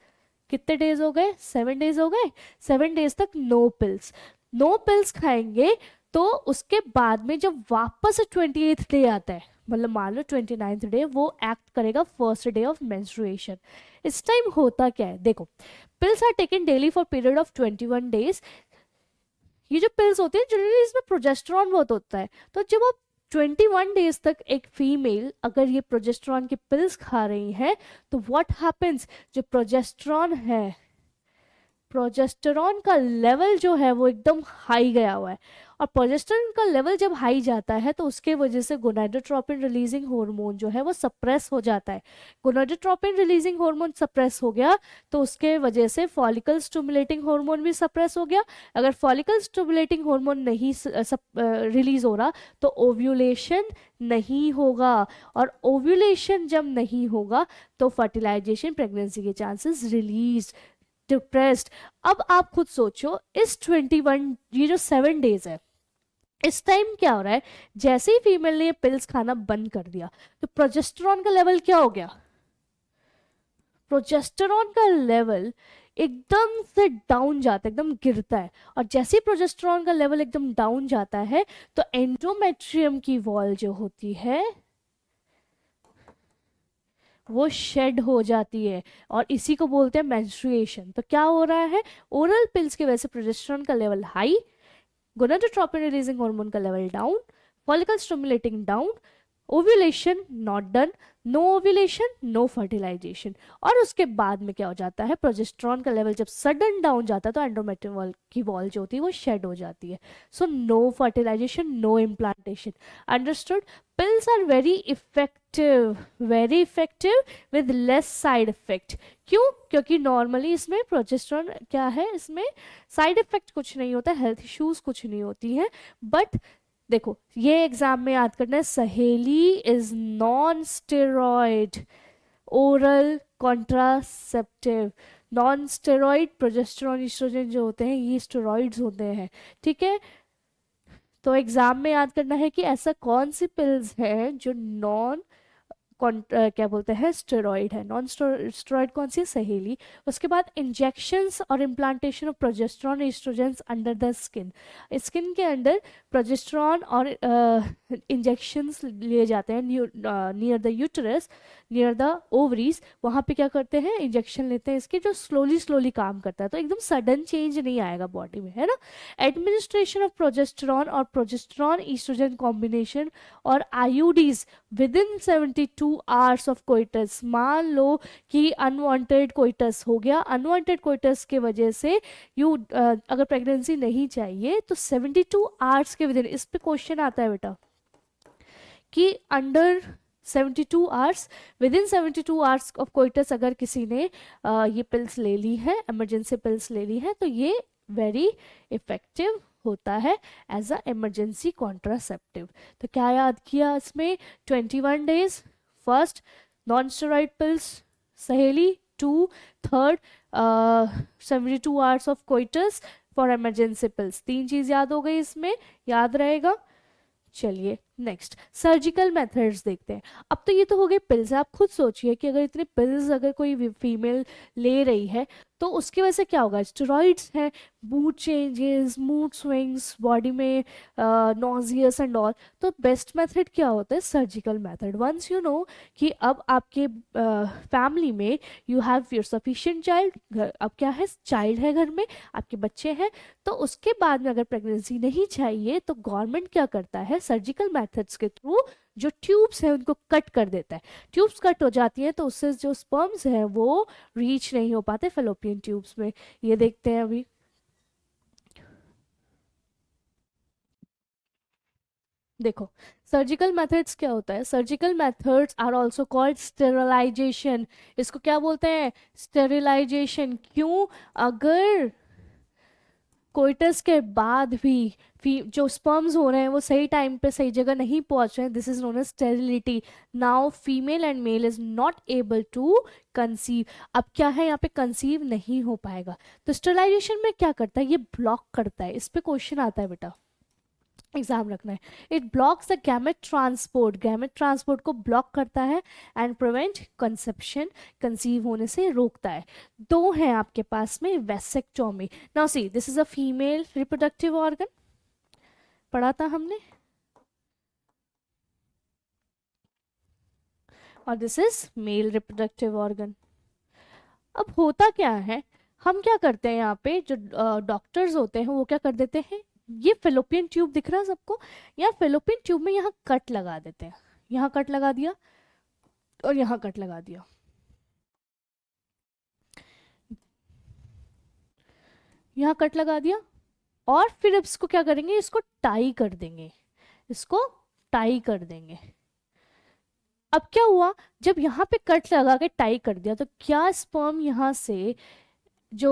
[SPEAKER 1] कितने डेज हो गए, 7 डेज हो गए, 7 डेज तक नो पिल्स, नो पिल्स खाएंगे। तो उसके बाद में जब वापस 28th डे आता है, मतलब मान लो 29th डे, वो एक्ट करेगा फर्स्ट डे ऑफ मेंस्ट्रुएशन। इस टाइम होता क्या है, देखो, pills are taken daily for period of 21 days. ये जो पिल्स होते हैं जनरली इसमें प्रोजेस्टेरॉन बहुत होता है, तो जब आप 21 डेज तक एक फीमेल अगर ये प्रोजेस्टेरॉन की पिल्स खा रही है, तो व्हाट हैपेंस, जो प्रोजेस्टेरॉन है, प्रोजेस्टेरॉन का लेवल जो है वो एकदम हाई गया हुआ है। और प्रोजेस्टेरॉन का लेवल जब हाई जाता है तो उसके वजह से गोनाडोट्रोपिन रिलीजिंग हार्मोन जो है वो सप्रेस हो जाता है। गोनाडोट्रोपिन रिलीजिंग हार्मोन सप्रेस हो गया तो उसके वजह से फॉलिकल स्टिमुलेटिंग हार्मोन भी सप्रेस हो गया। अगर फॉलिकल स्टिमुलेटिंग हार्मोन नहीं रिलीज हो रहा तो ओव्यूलेशन नहीं होगा, और ओव्यूलेशन जब नहीं होगा तो फर्टिलाइजेशन, प्रेगनेंसी के चांसेस रिलीज, डिप्रेस्ड। अब आप खुद सोचो, इस 21, ये जो 7 डेज है, इस टाइम क्या हो रहा है, जैसे ही फीमेल ने ये पिल्स खाना बंद कर दिया तो प्रोजेस्टेरॉन का लेवल क्या हो गया, प्रोजेस्टेरॉन का लेवल एकदम से डाउन जाता है, एकदम गिरता है। और जैसे ही प्रोजेस्टेरॉन का लेवल एकदम डाउन जाता है तो एंडोमेट्रियम की वॉल जो होती है वो शेड हो जाती है, और इसी को बोलते हैं मेंस्ट्रुएशन। तो क्या हो रहा है, ओरल पिल्स की वजह से प्रोजेस्टेरॉन का level high, gonadotropin releasing hormone का level down, follicle stimulating down, ovulation not done, no ovulation no fertilisation. और उसके बाद में क्या हो जाता है, प्रोजेस्टेरॉन का लेवल जब सडन डाउन जाता है तो एंडोमेट्रियम वॉल की वॉल जो होती है वो शेड हो जाती है। So no fertilization, no implantation. Understood? Pills are very effective with less side effect. क्यों? क्योंकि नॉर्मली इसमें प्रोजेस्टेरॉन क्या है, इसमें साइड इफेक्ट कुछ नहीं होता, हेल्थ इश्यूज कुछ नहीं होती हैं। बट देखो, ये एग्जाम में याद करना है, Saheli is non steroid oral contraceptive. Non steroid progesterone oestrogen जो होते हैं ये स्टेरॉइड्स होते हैं, ठीक है। तो एग्जाम में याद करना है कि ऐसा कौन सी पिल्स है जो नॉन क्या बोलते हैं, स्टेरॉइड है। नॉन स्टेरॉइड कौन सी, सहेली। उसके बाद इंजेक्शंस और implantation of progesterone oestrogens under the skin. Skin के अंदर प्रोजेस्टेरॉन और इंजेक्शंस लिए जाते हैं near the uterus, near the ovaries. वहाँ पे क्या करते हैं, इंजेक्शन लेते हैं इसके, जो स्लोली काम करता है, तो एकदम सडन चेंज नहीं आएगा बॉडी में, है ना। एडमिनिस्ट्रेशन ऑफ प्रोजेस्टेरॉन और प्रोजेस्टेरॉन एस्ट्रोजन कॉम्बिनेशन और IUDs within 72 hours of coitus. मान लो कि अनवांटेड कोइटस हो गया, अनवांटेड कोइटस के वजह से अगर प्रेगनेंसी नहीं चाहिए तो 72 आवर्स के विदिन, इस पे क्वेश्चन आता है बेटा कि under 72 hours, with in 72 hours of coitus अगर किसी ने ये पिल्स ले ली है, इमरजेंसी पिल्स ले ली है, तो ये वेरी इफेक्टिव होता है एज अ इमरजेंसी कॉन्ट्रासेप्टिव। तो क्या याद किया इसमें? 21 days first, non steroid pills सहेली, 2 third 72 hours of coitus for emergency pills. 3 चीज याद हो गई इसमें, याद रहेगा। चलिए नेक्स्ट सर्जिकल मेथड्स देखते हैं। अब तो ये तो हो गए पिल्स, आप खुद सोचिए कि अगर इतने पिल्स अगर कोई फीमेल ले रही है तो उसकी वजह से क्या होगा? स्टेरॉइड्स हैं, mood changes, mood swings, body में नॉजियस एंड ऑल। तो बेस्ट मेथड क्या होता है? Surgical method. Once you know कि अब आपके फैमिली में you have your sufficient child, अब क्या है, चाइल्ड है घर में, आपके बच्चे हैं, तो उसके बाद में अगर प्रेगनेंसी नहीं चाहिए तो गवर्नमेंट क्या करता है? सर्जिकल मेथड्स के थ्रू जो ट्यूब्स है उनको कट कर देता है। ट्यूब्स कट हो जाती हैं तो उससे जो स्पर्म्स हैं वो रीच नहीं हो पाते फेलोपियन ट्यूब्स में। ये देखते हैं अभी। देखो सर्जिकल मेथड्स क्या होता है? Surgical methods are also called sterilization. इसको क्या बोलते हैं? स्टेरिलाइजेशन। क्यों? अगर कोइटस के बाद भी जो स्पर्म्स हो रहे हैं वो सही टाइम पे सही जगह नहीं पहुंच रहे हैं, this is known as sterility. Now female and male is not able to conceive. अब क्या है, यहाँ पे कंसीव नहीं हो पाएगा। तो स्टेरिलाइजेशन में क्या करता है? ये ब्लॉक करता है। इस पे क्वेश्चन आता है बेटा, एग्जाम रखना है। It blocks the gamete transport, gamete transport को ब्लॉक करता है एंड प्रिवेंट कंसेप्शन, कंसीव होने से रोकता है। दो हैं आपके पास में vasectomy. Now see this is a female reproductive organ, पढ़ा था हमने, और this is male reproductive organ. अब होता क्या है, हम क्या करते हैं यहाँ पे, जो डॉक्टर्स होते हैं वो क्या कर देते हैं, ये फेलोपियन ट्यूब दिख रहा है सबको, या फेलोपियन ट्यूब में यहाँ कट लगा देते हैं। यहाँ कट लगा दिया और यहाँ कट लगा दिया, यहाँ कट लगा दिया, और फिर अब इसको क्या करेंगे, इसको टाई कर देंगे, इसको टाई कर देंगे। अब क्या हुआ, जब यहाँ पे कट लगा के टाई कर दिया तो क्या स्पर्म यहाँ से जो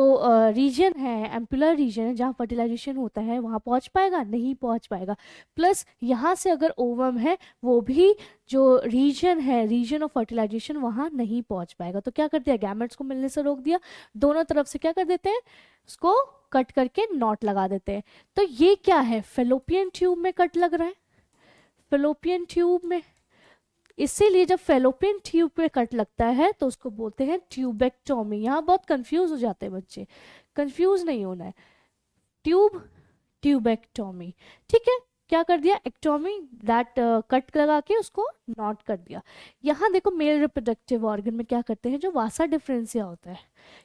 [SPEAKER 1] रीजन है, एम्पुलर रीजन है जहाँ फर्टिलाइजेशन होता है, वहाँ पहुँच पाएगा? नहीं पहुँच पाएगा। प्लस यहाँ से अगर ओवम है वो भी जो रीजन है, रीजन ऑफ फर्टिलाइजेशन, वहाँ नहीं पहुँच पाएगा। तो क्या कर दिया, गैमेट्स को मिलने से रोक दिया। दोनों तरफ से क्या कर देते हैं, उसको कट करके नॉट लगा देते हैं। तो ये क्या है, फेलोपियन ट्यूब में कट लग रहा है, फेलोपियन ट्यूब में। इसीलिए जब फेलोपियन ट्यूब पे कट लगता है तो उसको बोलते हैं ट्यूबेक्टोमी। यहाँ बहुत कंफ्यूज हो जाते हैं बच्चे, कंफ्यूज नहीं होना है। ट्यूब, ट्यूबेक्टोमी, ठीक है। क्या कर दिया, एक्टोमी, दैट कट लगा के उसको नॉट कर दिया। यहाँ देखो मेल रिप्रोडक्टिव ऑर्गन में क्या करते हैं, जो वासा डिफरेंसिया होता है,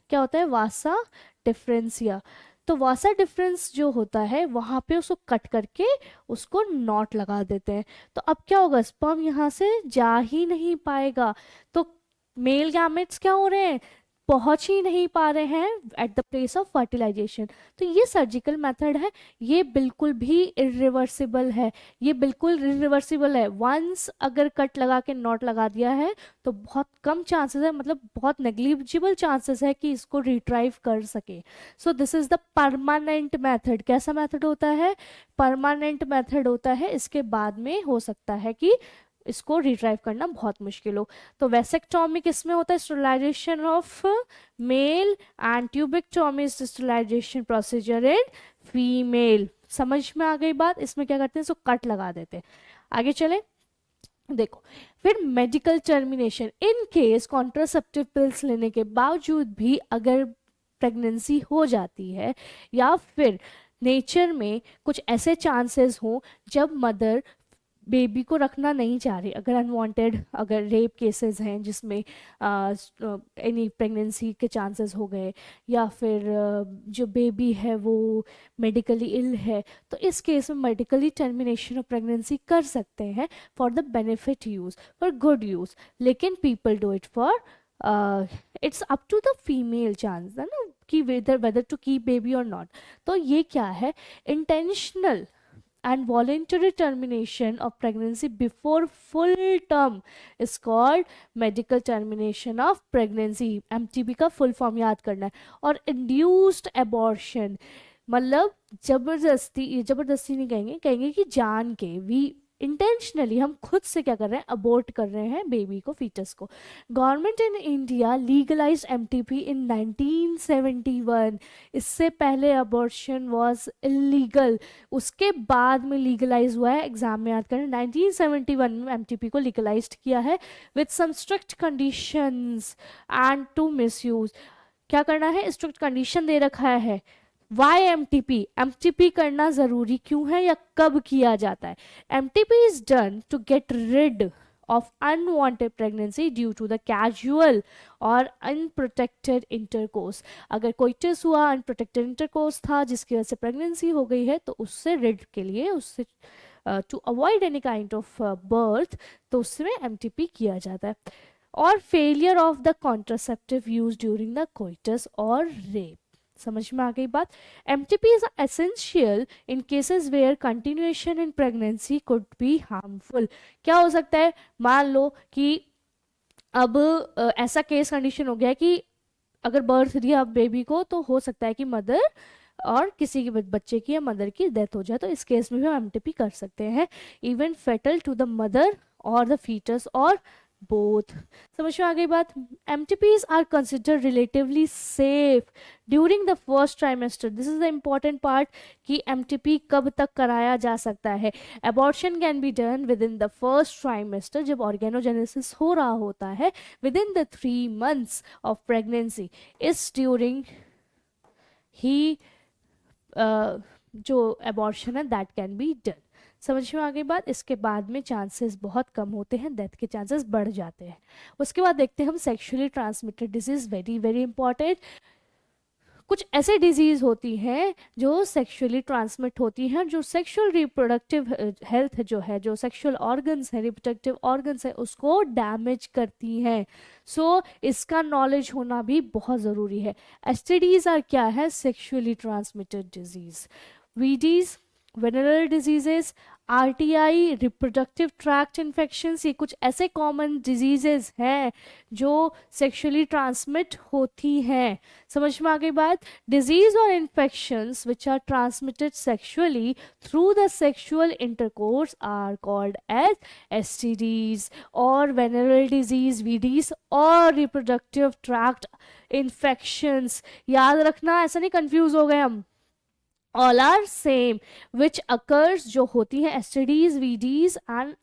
[SPEAKER 1] क्या होता है, वासा डिफरेंसिया। तो वासा डिफरेंस जो होता है वहां पे उसको कट करके उसको नॉट लगा देते हैं। तो अब क्या होगा, स्पर्म यहाँ से जा ही नहीं पाएगा। तो मेल गैमेट्स क्या हो रहे हैं, पहुंच ही नहीं पा रहे हैं at the place of fertilization. तो ये सर्जिकल मेथड है, ये बिल्कुल भी इरिवर्सिबल है, ये बिल्कुल इरिवर्सिबल है। वंस अगर कट लगा के नॉट लगा दिया है तो बहुत कम चांसेस है, मतलब बहुत नेग्लिजिबल चांसेस है कि इसको रिट्राइव कर सके। सो this is the permanent method. कैसा मेथड होता है, परमानेंट मेथड होता है। इसके बाद में हो सकता है कि इसको रिट्राइव करना बहुत मुश्किल हो। तो वेसेक्टोमी किसमें होता है, sterilization of male, and tubectomy sterilization procedure in female. समझ में आ गई बात? इसमें क्या करते हैं, इसको कट लगा देते हैं। आगे चले, देखो फिर medical termination. In case contraceptive pills लेने के बावजूद भी अगर प्रेगनेंसी हो जाती है, या फिर नेचर में कुछ ऐसे चांसेस हों जब मदर बेबी को रखना नहीं चाह रही, अगर अनवांटेड, अगर रेप केसेस हैं जिसमें एनी प्रेगनेंसी के चांसेस हो गए, या फिर जो बेबी है वो मेडिकली इल है, तो इस केस में मेडिकली टर्मिनेशन ऑफ प्रेगनेंसी कर सकते हैं for the benefit use, for good use. लेकिन people do it for, it's up to the female chance है ना, कि वेदर टू कीप बेबी और नॉट। तो ये क्या है, intentional and voluntary termination of pregnancy before full term is called medical termination of pregnancy. MTP का full form याद करना है. और induced abortion मतलब जबरदस्ती नहीं कहेंगे, कहेंगे कि जान के, वी इंटेंशनली हम खुद से क्या कर रहे हैं, अबॉर्ट कर रहे हैं बेबी को, फीटस को. Government in India legalise MTP in 1971. इससे पहले अबॉर्शन वाज इलीगल, उसके बाद में लीगलाइज हुआ है. एग्जाम में याद करें, 1971 में एमटीपी को लीगलाइज किया है with some strict conditions and to misuse. क्या करना है, स्ट्रिक्ट कंडीशन दे रखा है. वाई एमटीपी करना जरूरी क्यों है या कब किया जाता है. MTP is done to get rid of unwanted pregnancy due to the casual or unprotected intercourse. अगर कोइटस हुआ, unprotected intercourse था जिसकी वजह से प्रेगनेंसी हो गई है, तो उससे रिड के लिए, उससे to avoid any kind of birth, तो उसमें एमटीपी किया जाता है. और failure of the contraceptive use during the coitus और रेप. समझ में आ गई बात. MTP is essential in cases where continuation in pregnancy could be harmful. क्या हो सकता है, मान लो कि अब ऐसा केस कंडीशन हो गया कि अगर बर्थ दिया बेबी को, तो हो सकता है कि मदर और किसी के बच्चे की या मदर की डेथ हो जाए, तो इस केस में भी हम एमटीपी कर सकते हैं. Even fatal to the mother और द फीटस और बोथ. समझ में आ गई बात. MTPs are consider relatively safe during the first trimester. This is the important part कि MTP कब तक कराया जा सकता है. Abortion can be done with in the first trimester, जब ऑर्गेनोजेनेसिस हो रहा होता है, with in the 3 months of pregnancy. इस ड्यूरिंग ही जो अबॉर्शन है दैट कैन बी डन. समझ में आ गई बात. इसके बाद में चांसेस बहुत कम होते हैं, डेथ के चांसेस बढ़ जाते हैं. उसके बाद देखते हैं हम sexually transmitted disease. Very very important. कुछ ऐसे डिजीज होती हैं जो सेक्सुअली ट्रांसमिट होती हैं, जो सेक्सुअल रिप्रोडक्टिव हेल्थ जो है, जो सेक्सुअल ऑर्गन्स है, रिप्रोडक्टिव ऑर्गन्स है, उसको डैमेज करती हैं. सो इसका नॉलेज होना भी बहुत ज़रूरी है. एसटीडीज आर क्या है, sexually transmitted disease. VDs venereal diseases, RTI reproductive tract infections, ये कुछ ऐसे कॉमन डिजीजेज हैं जो सेक्सुअली ट्रांसमिट होती हैं. समझ में आ गई बात. डिजीज और infections which are transmitted sexually through the sexual intercourse are called as STDs. और वेनरल डिजीज, वीडीज और रिप्रोडक्टिव ट्रैक्ट इन्फेक्शंस, याद रखना, ऐसा नहीं कंफ्यूज हो गए हम. All are same which occurs, जो होती हैं STDs, VDs and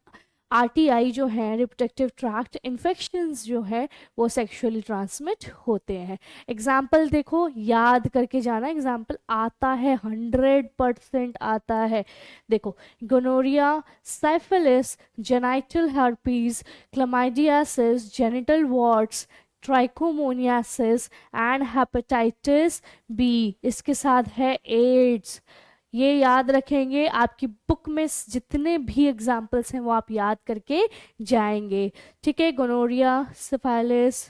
[SPEAKER 1] RTI जो हैं, रिप्रोडक्टिव ट्रैक्ट इन्फेक्शंस जो है, वो सेक्सुअली ट्रांसमिट होते हैं. एग्जाम्पल देखो, याद करके जाना. एग्जाम्पल आता है, 100% आता है. देखो, gonorrhoea, syphilis, genital herpes, chlamydiasis, genital warts, trichomoniasis and hepatitis B. इसके साथ है एड्स. ये याद रखेंगे, आपकी बुक में जितने भी एग्जाम्पल्स हैं वो आप याद करके जाएंगे. ठीक है. Gonorrhoea, syphilis,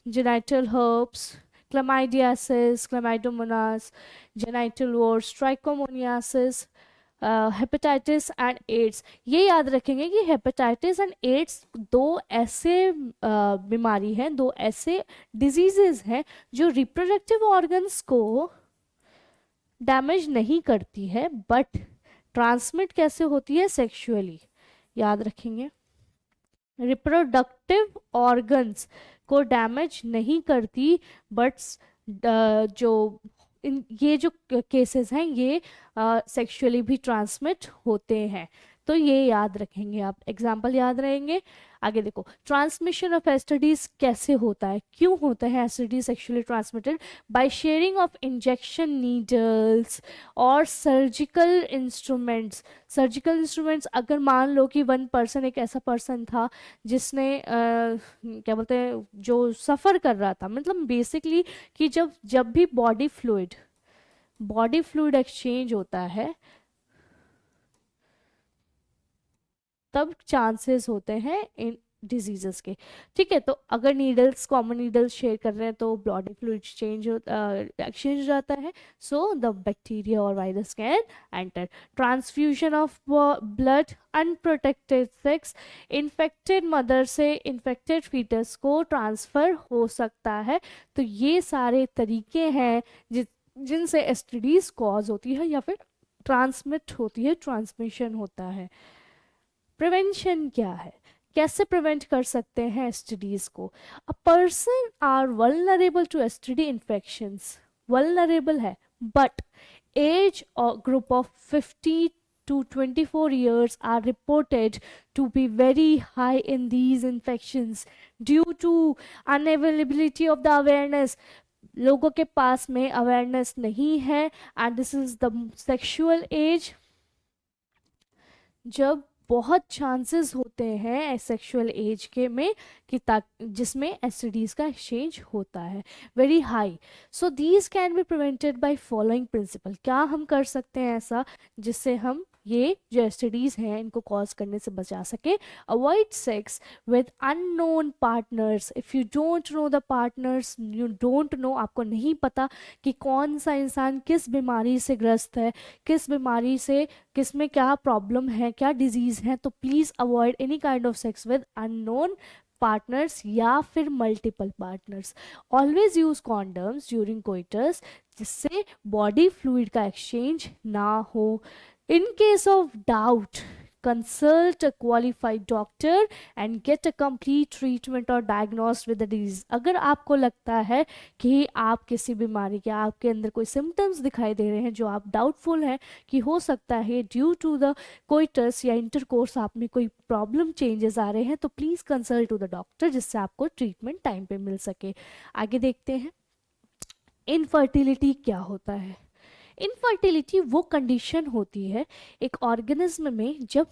[SPEAKER 1] genital herpes, chlamydiasis, chlamydomonas, genital warts, trichomoniasis, hepatitis and AIDS. ये याद रखेंगे कि हेपेटाइटिस एंड एड्स दो ऐसे बीमारी हैं, दो ऐसे डिजीजेस हैं जो रिप्रोडक्टिव ऑर्गन्स को डैमेज नहीं करती है, बट ट्रांसमिट कैसे होती है, सेक्सुअली. याद रखेंगे, रिप्रोडक्टिव ऑर्गन्स को डैमेज नहीं करती, बट जो ये जो केसेस हैं ये सेक्सुअली भी ट्रांसमिट होते हैं. तो ये याद रखेंगे आप. एग्जाम्पल याद रहेंगे. आगे देखो, ट्रांसमिशन ऑफ एसटीडीज कैसे होता है, क्यों होता है STD sexually transmitted. By sharing of injection needles और सर्जिकल इंस्ट्रूमेंट्स. सर्जिकल इंस्ट्रूमेंट्स, अगर मान लो कि वन पर्सन, एक ऐसा पर्सन था जिसने क्या बोलते हैं, जो सफ़र कर रहा था, मतलब बेसिकली कि जब भी बॉडी फ्लूइड एक्सचेंज होता है, तब चांसेस होते हैं इन डिजीजेस के। ठीक है, तो अगर नीडल्स कॉमन नीडल्स शेयर कर रहे हैं तो बॉडी फ्लूइड एक्सचेंज हो जाता है, सो द बैक्टीरिया और virus can enter. Transfusion of blood, unprotected sex, infected mother से इन्फेक्टेड फीटस को ट्रांसफ़र हो सकता है। तो ये सारे तरीके हैं जिनसे एसटीडीज कॉज होती है या फिर ट्रांसमिट होती है, ट्रांसमिशन होता है। प्रिवेंशन क्या है, कैसे प्रिवेंट कर सकते हैं एसटीडीज को? A person are vulnerable to STD infections, vulnerable है, बट एज और group of 50 to 24 years are reported to be very high in these infections due to unavailability of the awareness। लोगों के पास में awareness नहीं है, and this is the sexual age जब बहुत chances होते हैं सेक्सुअल एज के में कि जिसमें एसटीडीज का एक्सचेंज होता है, very high. So these can be prevented by following principle. क्या हम कर सकते हैं ऐसा जिससे हम ये जो एसटीडीज हैं इनको कॉज करने से बचा सके? Avoid sex with unknown partners. If you don't know the partners, you don't know, आपको नहीं पता कि कौन सा इंसान किस बीमारी से ग्रस्त है, किस बीमारी से, किस में क्या प्रॉब्लम है, क्या डिजीज़ है, तो please avoid any kind of sex with unknown partners या फिर multiple partners. Always use condoms during coitus जिससे बॉडी फ्लूइड का एक्सचेंज ना हो। In case of doubt, consult a qualified doctor and get a complete treatment or diagnosed with the disease। अगर आपको लगता है कि आप किसी बीमारी के, आपके अंदर कोई सिम्टम्स दिखाई दे रहे हैं जो आप डाउटफुल हैं कि हो सकता है ड्यू टू द कोइटस या इंटरकोर्स आप में कोई प्रॉब्लम चेंजेस आ रहे हैं, तो please consult to the doctor जिससे आपको ट्रीटमेंट टाइम पे मिल सके। आगे देखते हैं, इनफर्टिलिटी क्या होता है? इनफर्टिलिटी वो कंडीशन होती है एक ऑर्गेनिज्म में जब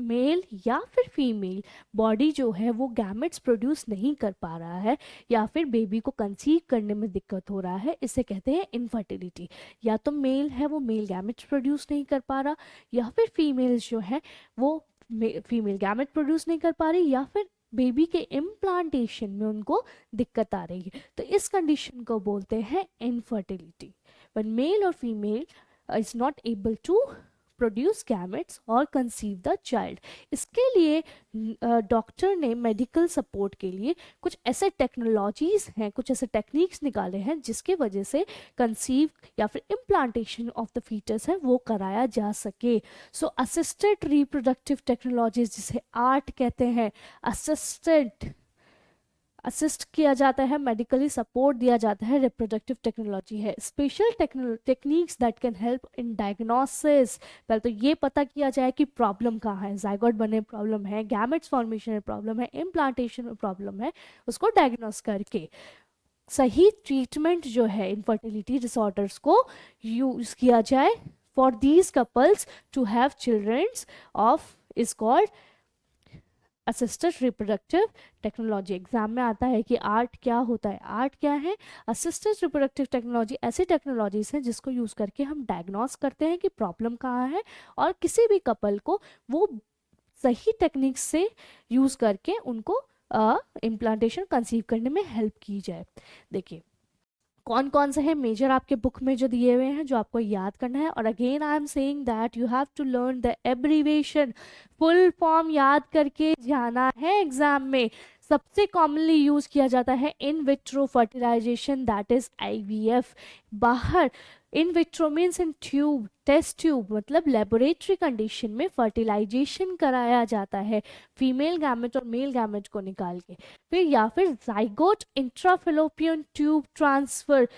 [SPEAKER 1] मेल या फिर फीमेल बॉडी जो है वो गैमेट्स प्रोड्यूस नहीं कर पा रहा है या फिर बेबी को कंसीव करने में दिक्कत हो रहा है, इसे कहते हैं इनफर्टिलिटी। या तो मेल है वो मेल गैमेट्स प्रोड्यूस नहीं कर पा रहा, या फिर फीमेल जो है वो फीमेल गैमेट प्रोड्यूस नहीं कर पा रही, या फिर बेबी के इम्प्लांटेशन में उनको दिक्कत आ रही है, तो इस कंडीशन को बोलते हैं infertility. When male or female is not able to produce gametes or conceive the child। इसके लिए डॉक्टर ने मेडिकल सपोर्ट के लिए कुछ ऐसे टेक्नोलॉजीज हैं, कुछ ऐसे टेक्निक्स निकाले हैं जिसके वजह से कंसीव या फिर इम्प्लांटेशन ऑफ द फीटस है वो कराया जा सके। सो असिस्टेड रिप्रोडक्टिव टेक्नोलॉजीज, जिसे आर्ट कहते हैं, असिस्ट किया जाता है, मेडिकली सपोर्ट दिया जाता है, रिप्रोडक्टिव टेक्नोलॉजी है। Special techniques that can help in diagnosis. पहले तो ये पता किया जाए कि प्रॉब्लम कहाँ है, जाइगोट बने प्रॉब्लम है, गैमेट्स फॉर्मेशन में प्रॉब्लम है, इम्प्लांटेशन में प्रॉब्लम है, उसको डायग्नोस करके सही ट्रीटमेंट जो है इनफर्टिलिटी डिसऑर्डर्स को यूज किया जाए for these couples to have childrens of is called assisted reproductive technology. Exam में आता है कि आर्ट क्या होता है? आर्ट क्या है? असिस्टेड रिप्रोडक्टिव टेक्नोलॉजी ऐसी टेक्नोलॉजीज हैं जिसको यूज़ करके हम डायग्नोस करते हैं कि प्रॉब्लम कहाँ है, और किसी भी कपल को वो सही टेक्निक से यूज़ करके उनको इम्प्लांटेशन कंसीव करने में हेल्प की जाए। देखिए कौन कौन से हैं मेजर आपके बुक में जो दिए हुए हैं जो आपको याद करना है। और again I am saying that you have to learn the abbreviation, full form याद करके जाना है एग्जाम में। सबसे कॉमनली यूज किया जाता है in vitro fertilisation, that is IVF. बाहर in vitro means in tube, test tube, मतलब लेबोरेटरी कंडीशन में फर्टिलाइजेशन कराया जाता है फीमेल गैमेट और मेल गैमेट को निकाल के। फिर या फिर zygote intrafallopian tube transfer.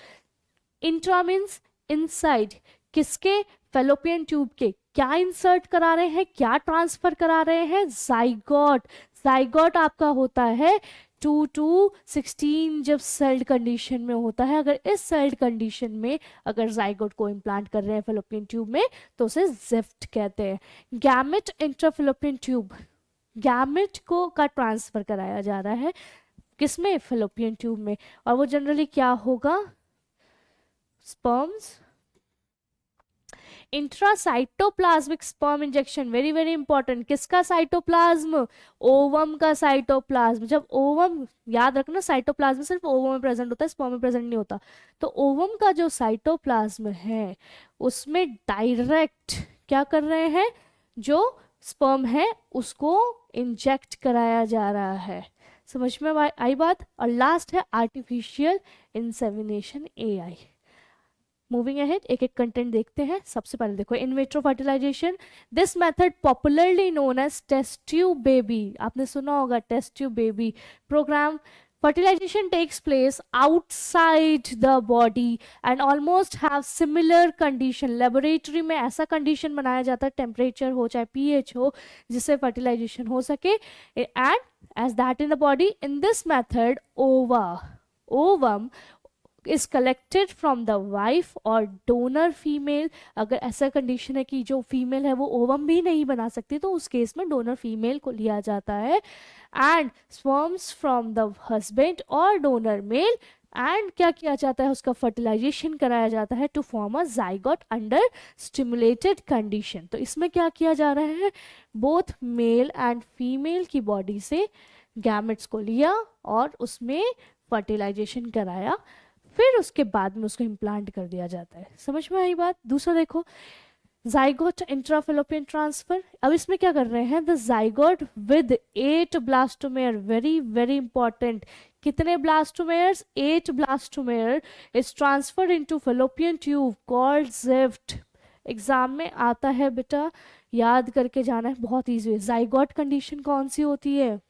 [SPEAKER 1] Intra means inside, किसके? फेलोपियन ट्यूब के। क्या इंसर्ट करा रहे हैं, क्या ट्रांसफर करा रहे हैं? जाइगोट। जाइगोट आपका होता है 2 to 16 जब सेल्ड कंडीशन में होता है। अगर इस सेल्ड कंडीशन में अगर जाइगोट को इम्प्लांट कर रहे हैं फेलोपियन ट्यूब में तो उसे जिफ्ट कहते हैं। गैमेट इंट्राफेलोपियन ट्यूब, गैमेट को का ट्रांसफर कराया जा रहा है किसमें? फेलोपियन ट्यूब में। और वो जनरली क्या होगा? Sperms. Intracytoplasmic sperm injection, very very important. किसका साइटोप्लाज्म? ओवम का साइटोप्लाज्म। जब ओवम, याद रखना साइटोप्लाज्म सिर्फ ओवम में प्रेजेंट होता है, स्पर्म में प्रेजेंट नहीं होता। तो ओवम का जो साइटोप्लाज्म है उसमें डायरेक्ट क्या कर रहे हैं, जो स्पर्म है उसको इंजेक्ट कराया जा रहा है। समझ में आई बात? और लास्ट है artificial insemination, AI. Moving ahead, एक एक कंटेंट देखते हैं। सबसे पहले देखो in vitro fertilization, this method popularly known as test tube baby. आपने सुना होगा test tube baby programme. Fertilization takes place outside the body and almost have similar condition. Laboratory में ऐसा condition बनाया जाता है, temperature हो चाहे pH हो, जिससे fertilization हो सके। And as that in the body, in this method, ovum is collected from the wife or donor female। अगर ऐसा कंडीशन है कि जो फीमेल है वो ओवम भी नहीं बना सकती, तो उस केस में डोनर फीमेल को लिया जाता है। And sperms from the husband और डोनर मेल, एंड क्या किया जाता है, उसका फर्टिलाइजेशन कराया जाता है to form a zygote under stimulated condition. तो इसमें क्या किया जा रहा है, बोथ मेल एंड फीमेल की बॉडी से गैमेट्स को लिया और उसमें फर्टिलाइजेशन कराया, फिर उसके बाद में उसको इम्प्लांट कर दिया जाता है। समझ में आई बात? दूसरा देखो जाइगोट इंट्राफेलोपियन ट्रांसफर। अब इसमें क्या कर रहे हैं, the zygote with 8 blastomere, very very important. कितने blastomeres? 8 blastomere is transferred into fallopian tube called ZIFT. Exam में आता है बेटा, याद करके जाना है, बहुत ईजी है। जाइगोट कंडीशन कौन सी होती है?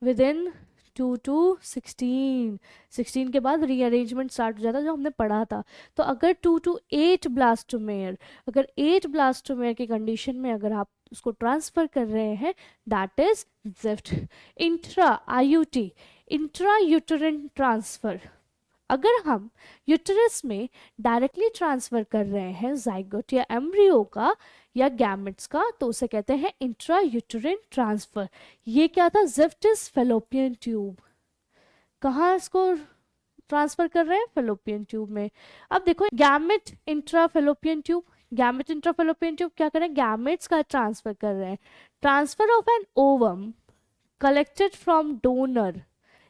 [SPEAKER 1] विद इन 2 to 16 के बाद रीअरेंजमेंट स्टार्ट हो जाता है, जो हमने पढ़ा था। तो अगर 2 to 8 ब्लास्टोमेयर, अगर 8 ब्लास्टोमेयर की कंडीशन में अगर आप उसको ट्रांसफर कर रहे हैं, that is ZIFT. Intra IUT, intrauterine transfer, अगर हम यूटेरस में डायरेक्टली ट्रांसफर कर रहे हैं जाइगोट या एम्ब्रियो का या गैमेट्स का, तो उसे कहते हैं इंट्रा यूटेरिन ट्रांसफर। ये क्या था, ज़िफ्ट इज फेलोपियन ट्यूब। कहाँ इसको ट्रांसफर कर रहे हैं? फेलोपियन ट्यूब में। अब देखो gamete intra fallopian tube, gamete intra fallopian tube क्या कर रहे हैं, गैमेट्स का ट्रांसफर कर रहे हैं। Transfer of an ovum collected from donor,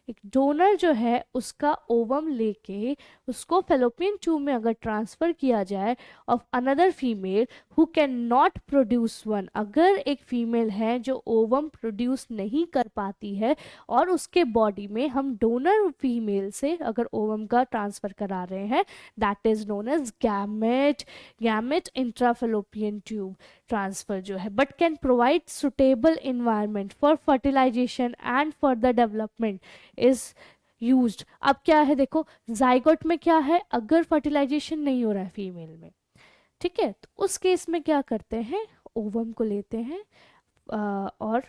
[SPEAKER 1] एक डोनर जो है उसका ओवम लेके उसको फेलोपियन ट्यूब में अगर ट्रांसफर किया जाए of another female who can not produce one, अगर एक फीमेल है जो ओवम प्रोड्यूस नहीं कर पाती है और उसके बॉडी में हम डोनर फीमेल से अगर ओवम का ट्रांसफर करा रहे हैं, that is known as gamete, gamete intrafallopian tube transfer जो है, but can provide suitable environment for fertilization and further development is used. अब क्या है देखो, जाइगोट में क्या है, अगर फर्टिलाइजेशन नहीं हो रहा है फीमेल में, ठीक है, तो उस केस में क्या करते हैं, ओवम को लेते हैं और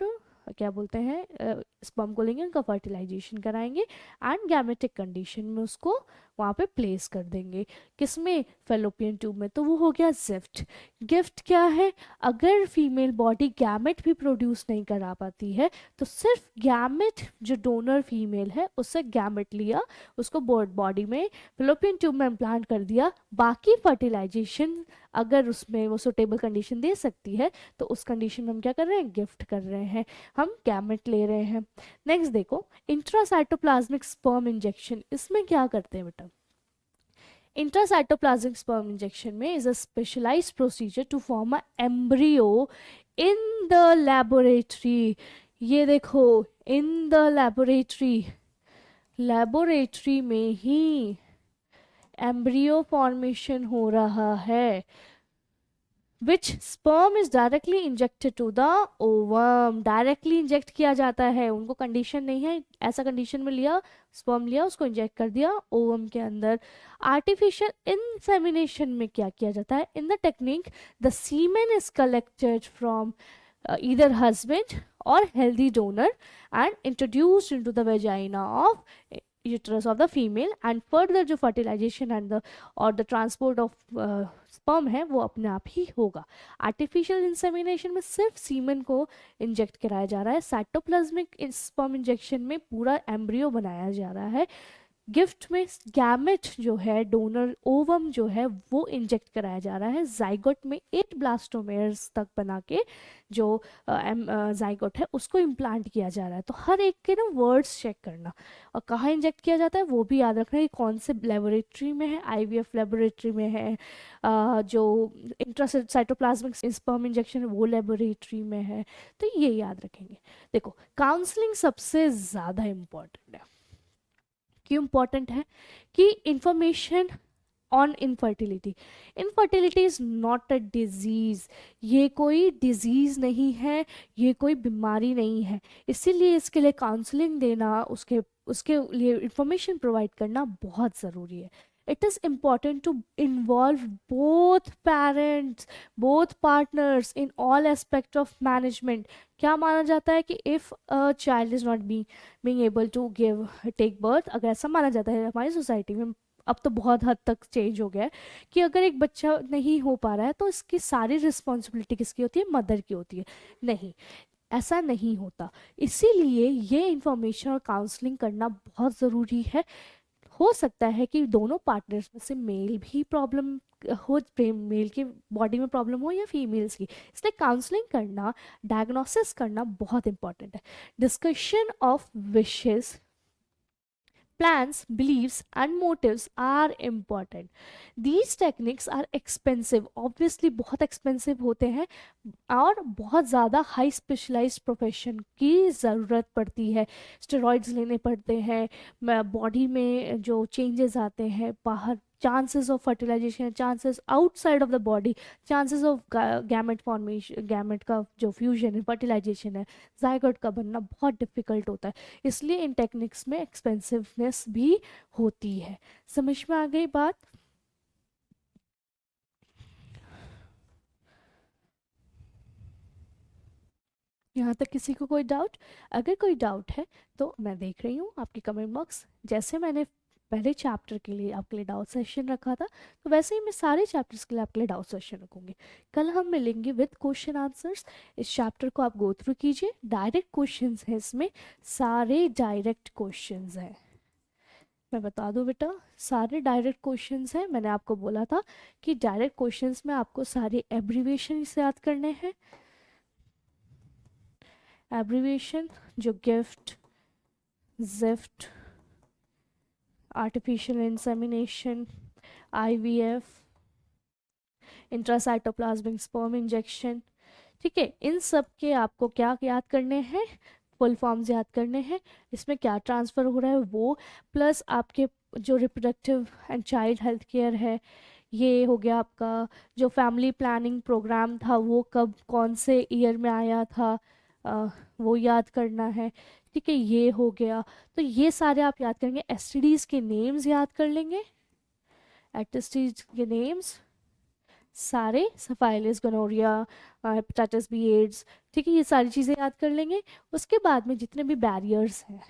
[SPEAKER 1] क्या बोलते हैं, स्पर्म को लेंगे, उनका फर्टिलाइजेशन कराएंगे एंड गैमेटिक कंडीशन में उसको वहाँ पे प्लेस कर देंगे। किसमें? फेलोपियन ट्यूब में। तो वो हो गया ज़िफ्ट। गिफ्ट क्या है, अगर फीमेल बॉडी गैमेट भी प्रोड्यूस नहीं करा पाती है तो सिर्फ गैमेट जो डोनर फीमेल है उससे गैमेट लिया, उसको बॉडी में फेलोपियन ट्यूब में इम्प्लांट कर दिया, बाकी फर्टिलाइजेशन अगर उसमें वो सुटेबल कंडीशन दे सकती है तो उस कंडीशन में हम क्या कर रहे हैं, गिफ्ट कर रहे हैं, हम गैमेट ले रहे हैं। नेक्स्ट देखो इंट्रासाइटोप्लाज्मिक स्पर्म इंजेक्शन, इसमें क्या करते हैं बेटा, इंट्रासाइटोप्लाज्मिक स्पर्म इंजेक्शन में is a specialised procedure to form a embryo in the laboratory. ये देखो इन द लैबोरेटरी, लैबोरेटरी में ही एम्ब्रियो फॉर्मेशन हो रहा है, which sperm is directly injected to the ovum, directly inject किया जाता है, उनको कंडीशन नहीं है, ऐसा कंडीशन में लिया स्पर्म लिया उसको इंजेक्ट कर दिया ओवम के अंदर। आर्टिफिशियल इंसेमिनेशन में क्या किया जाता है, in the technique the semen is collected from either husband or healthy donor and introduced into the vagina of uterus of the female and further जो fertilization and the or the transport of sperm है वो अपने आप ही होगा। Artificial insemination में सिर्फ सीमेन को inject कराया जा रहा है, साइटोप्लाज्मिक स्पर्म इंजेक्शन में पूरा एम्ब्रियो बनाया जा रहा है। गिफ्ट में गैमेट जो है, डोनर ओवम जो है वो इंजेक्ट कराया जा रहा है जाइगोट में 8 ब्लास्टोमेयर्स तक बना के, जो जाइगोट है उसको इम्प्लांट किया जा रहा है। तो हर एक के ना वर्ड्स चेक करना, और कहाँ इंजेक्ट किया जाता है वो भी याद रखना कि कौन से लेबोरेटरी में है, आईवीएफ लेबोरेटरी में है, जो इंट्रासाइटोप्लाज्मिक स्पर्म इंजेक्शन है वो लेबोरेटरी में है। तो ये याद रखेंगे। देखो काउंसलिंग सबसे ज़्यादा इम्पॉर्टेंट है। क्यों इम्पॉर्टेंट है? कि information on infertility, infertility is not a disease, ये कोई डिजीज़ नहीं है, ये कोई बीमारी नहीं है। इसीलिए इसके लिए काउंसलिंग देना, उसके उसके लिए इंफॉर्मेशन प्रोवाइड करना बहुत ज़रूरी है। It is important to involve both parents, both partners in all aspect of management. क्या माना जाता है कि if a child is not being able to give take birth, अगर ऐसा माना जाता है हमारी सोसाइटी में, अब तो बहुत हद तक चेंज हो गया है, कि अगर एक बच्चा नहीं हो पा रहा है तो इसकी सारी रिस्पॉन्सिबिलिटी किसकी होती है? मदर की होती है। नहीं, ऐसा नहीं होता। इसीलिए ये इंफॉर्मेशन और काउंसलिंग करना बहुत ज़रूरी है। हो सकता है कि दोनों पार्टनर्स में से मेल भी प्रॉब्लम हो, मेल की बॉडी में प्रॉब्लम हो या फीमेल्स की, इसलिए काउंसलिंग करना, डायग्नोसिस करना बहुत इंपॉर्टेंट है। Discussion of wishes, plans, beliefs and motives are important. These techniques are expensive, obviously बहुत expensive होते हैं, और बहुत ज़्यादा हाई स्पेशलाइज्ड प्रोफेशन की ज़रूरत पड़ती है। स्टेरॉइड्स लेने पड़ते हैं, बॉडी में जो चेंजेस आते हैं, बाहर chances of fertilisation, chances outside of the body, chances of gamete formation, gamete का जो फ्यूजन है, फर्टिलाइजेशन है, जाइगोट का बनना बहुत डिफिकल्ट होता है। इसलिए इन टेक्निक्स में एक्सपेंसिवनेस भी होती है। समझ में आ गई बात? यहाँ तक किसी को कोई डाउट? अगर कोई डाउट है तो मैं देख रही हूँ आपके कमेंट बॉक्स। जैसे मैंने पहले चैप्टर के लिए आपके लिए डाउट सेशन रखा था, तो वैसे ही मैं सारे चैप्टर्स के लिए आपके लिए डाउट सेशन रखूँगी। कल हम मिलेंगे विद क्वेश्चन आंसर्स। इस चैप्टर को आप गो थ्रू कीजिए, डायरेक्ट क्वेश्चंस हैं इसमें, सारे डायरेक्ट क्वेश्चंस हैं। मैं बता दूं बेटा, सारे डायरेक्ट क्वेश्चंस हैं। मैंने आपको बोला था कि डायरेक्ट क्वेश्चंस में आपको सारे एब्रीविएशन से याद करने हैं। एब्रीविएशन जो gift, gift, artificial insemination, IVF, intracytoplasmic sperm injection, ठीक है, इन सब के आपको क्या याद करने हैं? फुल फॉर्म्स याद करने हैं, इसमें क्या ट्रांसफ़र हो रहा है वो, प्लस आपके जो reproductive and child health care है, ये हो गया आपका। जो फैमिली प्लानिंग प्रोग्राम था वो कब कौन से ईयर में आया था, वो याद करना है, ठीक है, ये हो गया। तो ये सारे आप याद करेंगे। एसटीडीज़ के नेम्स याद कर लेंगे, एसटीडीज के नेम्स सारे, सफाइलिस, गोनोरिया, हेपेटाइटिस बी, एड्स, ठीक है, ये सारी चीज़ें याद कर लेंगे। उसके बाद में जितने भी बैरियर्स हैं,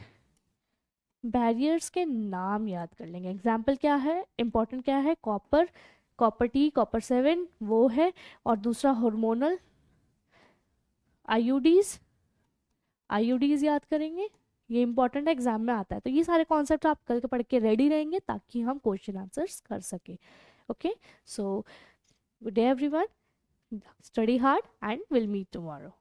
[SPEAKER 1] बैरियर्स के नाम याद कर लेंगे। एग्जाम्पल क्या है, इंपॉर्टेंट क्या है? कॉपर, कॉपर टी, कॉपर 7 वो है, और दूसरा हार्मोनल, आईयूडीज, आईयूडीज याद करेंगे, ये इंपॉर्टेंट है, एग्जाम में आता है। तो ये सारे कॉन्सेप्ट आप कल के पढ़ के रेडी रहेंगे ताकि हम क्वेश्चन आंसर्स कर सके। Okay, so good day everyone, study hard and we'll meet tomorrow.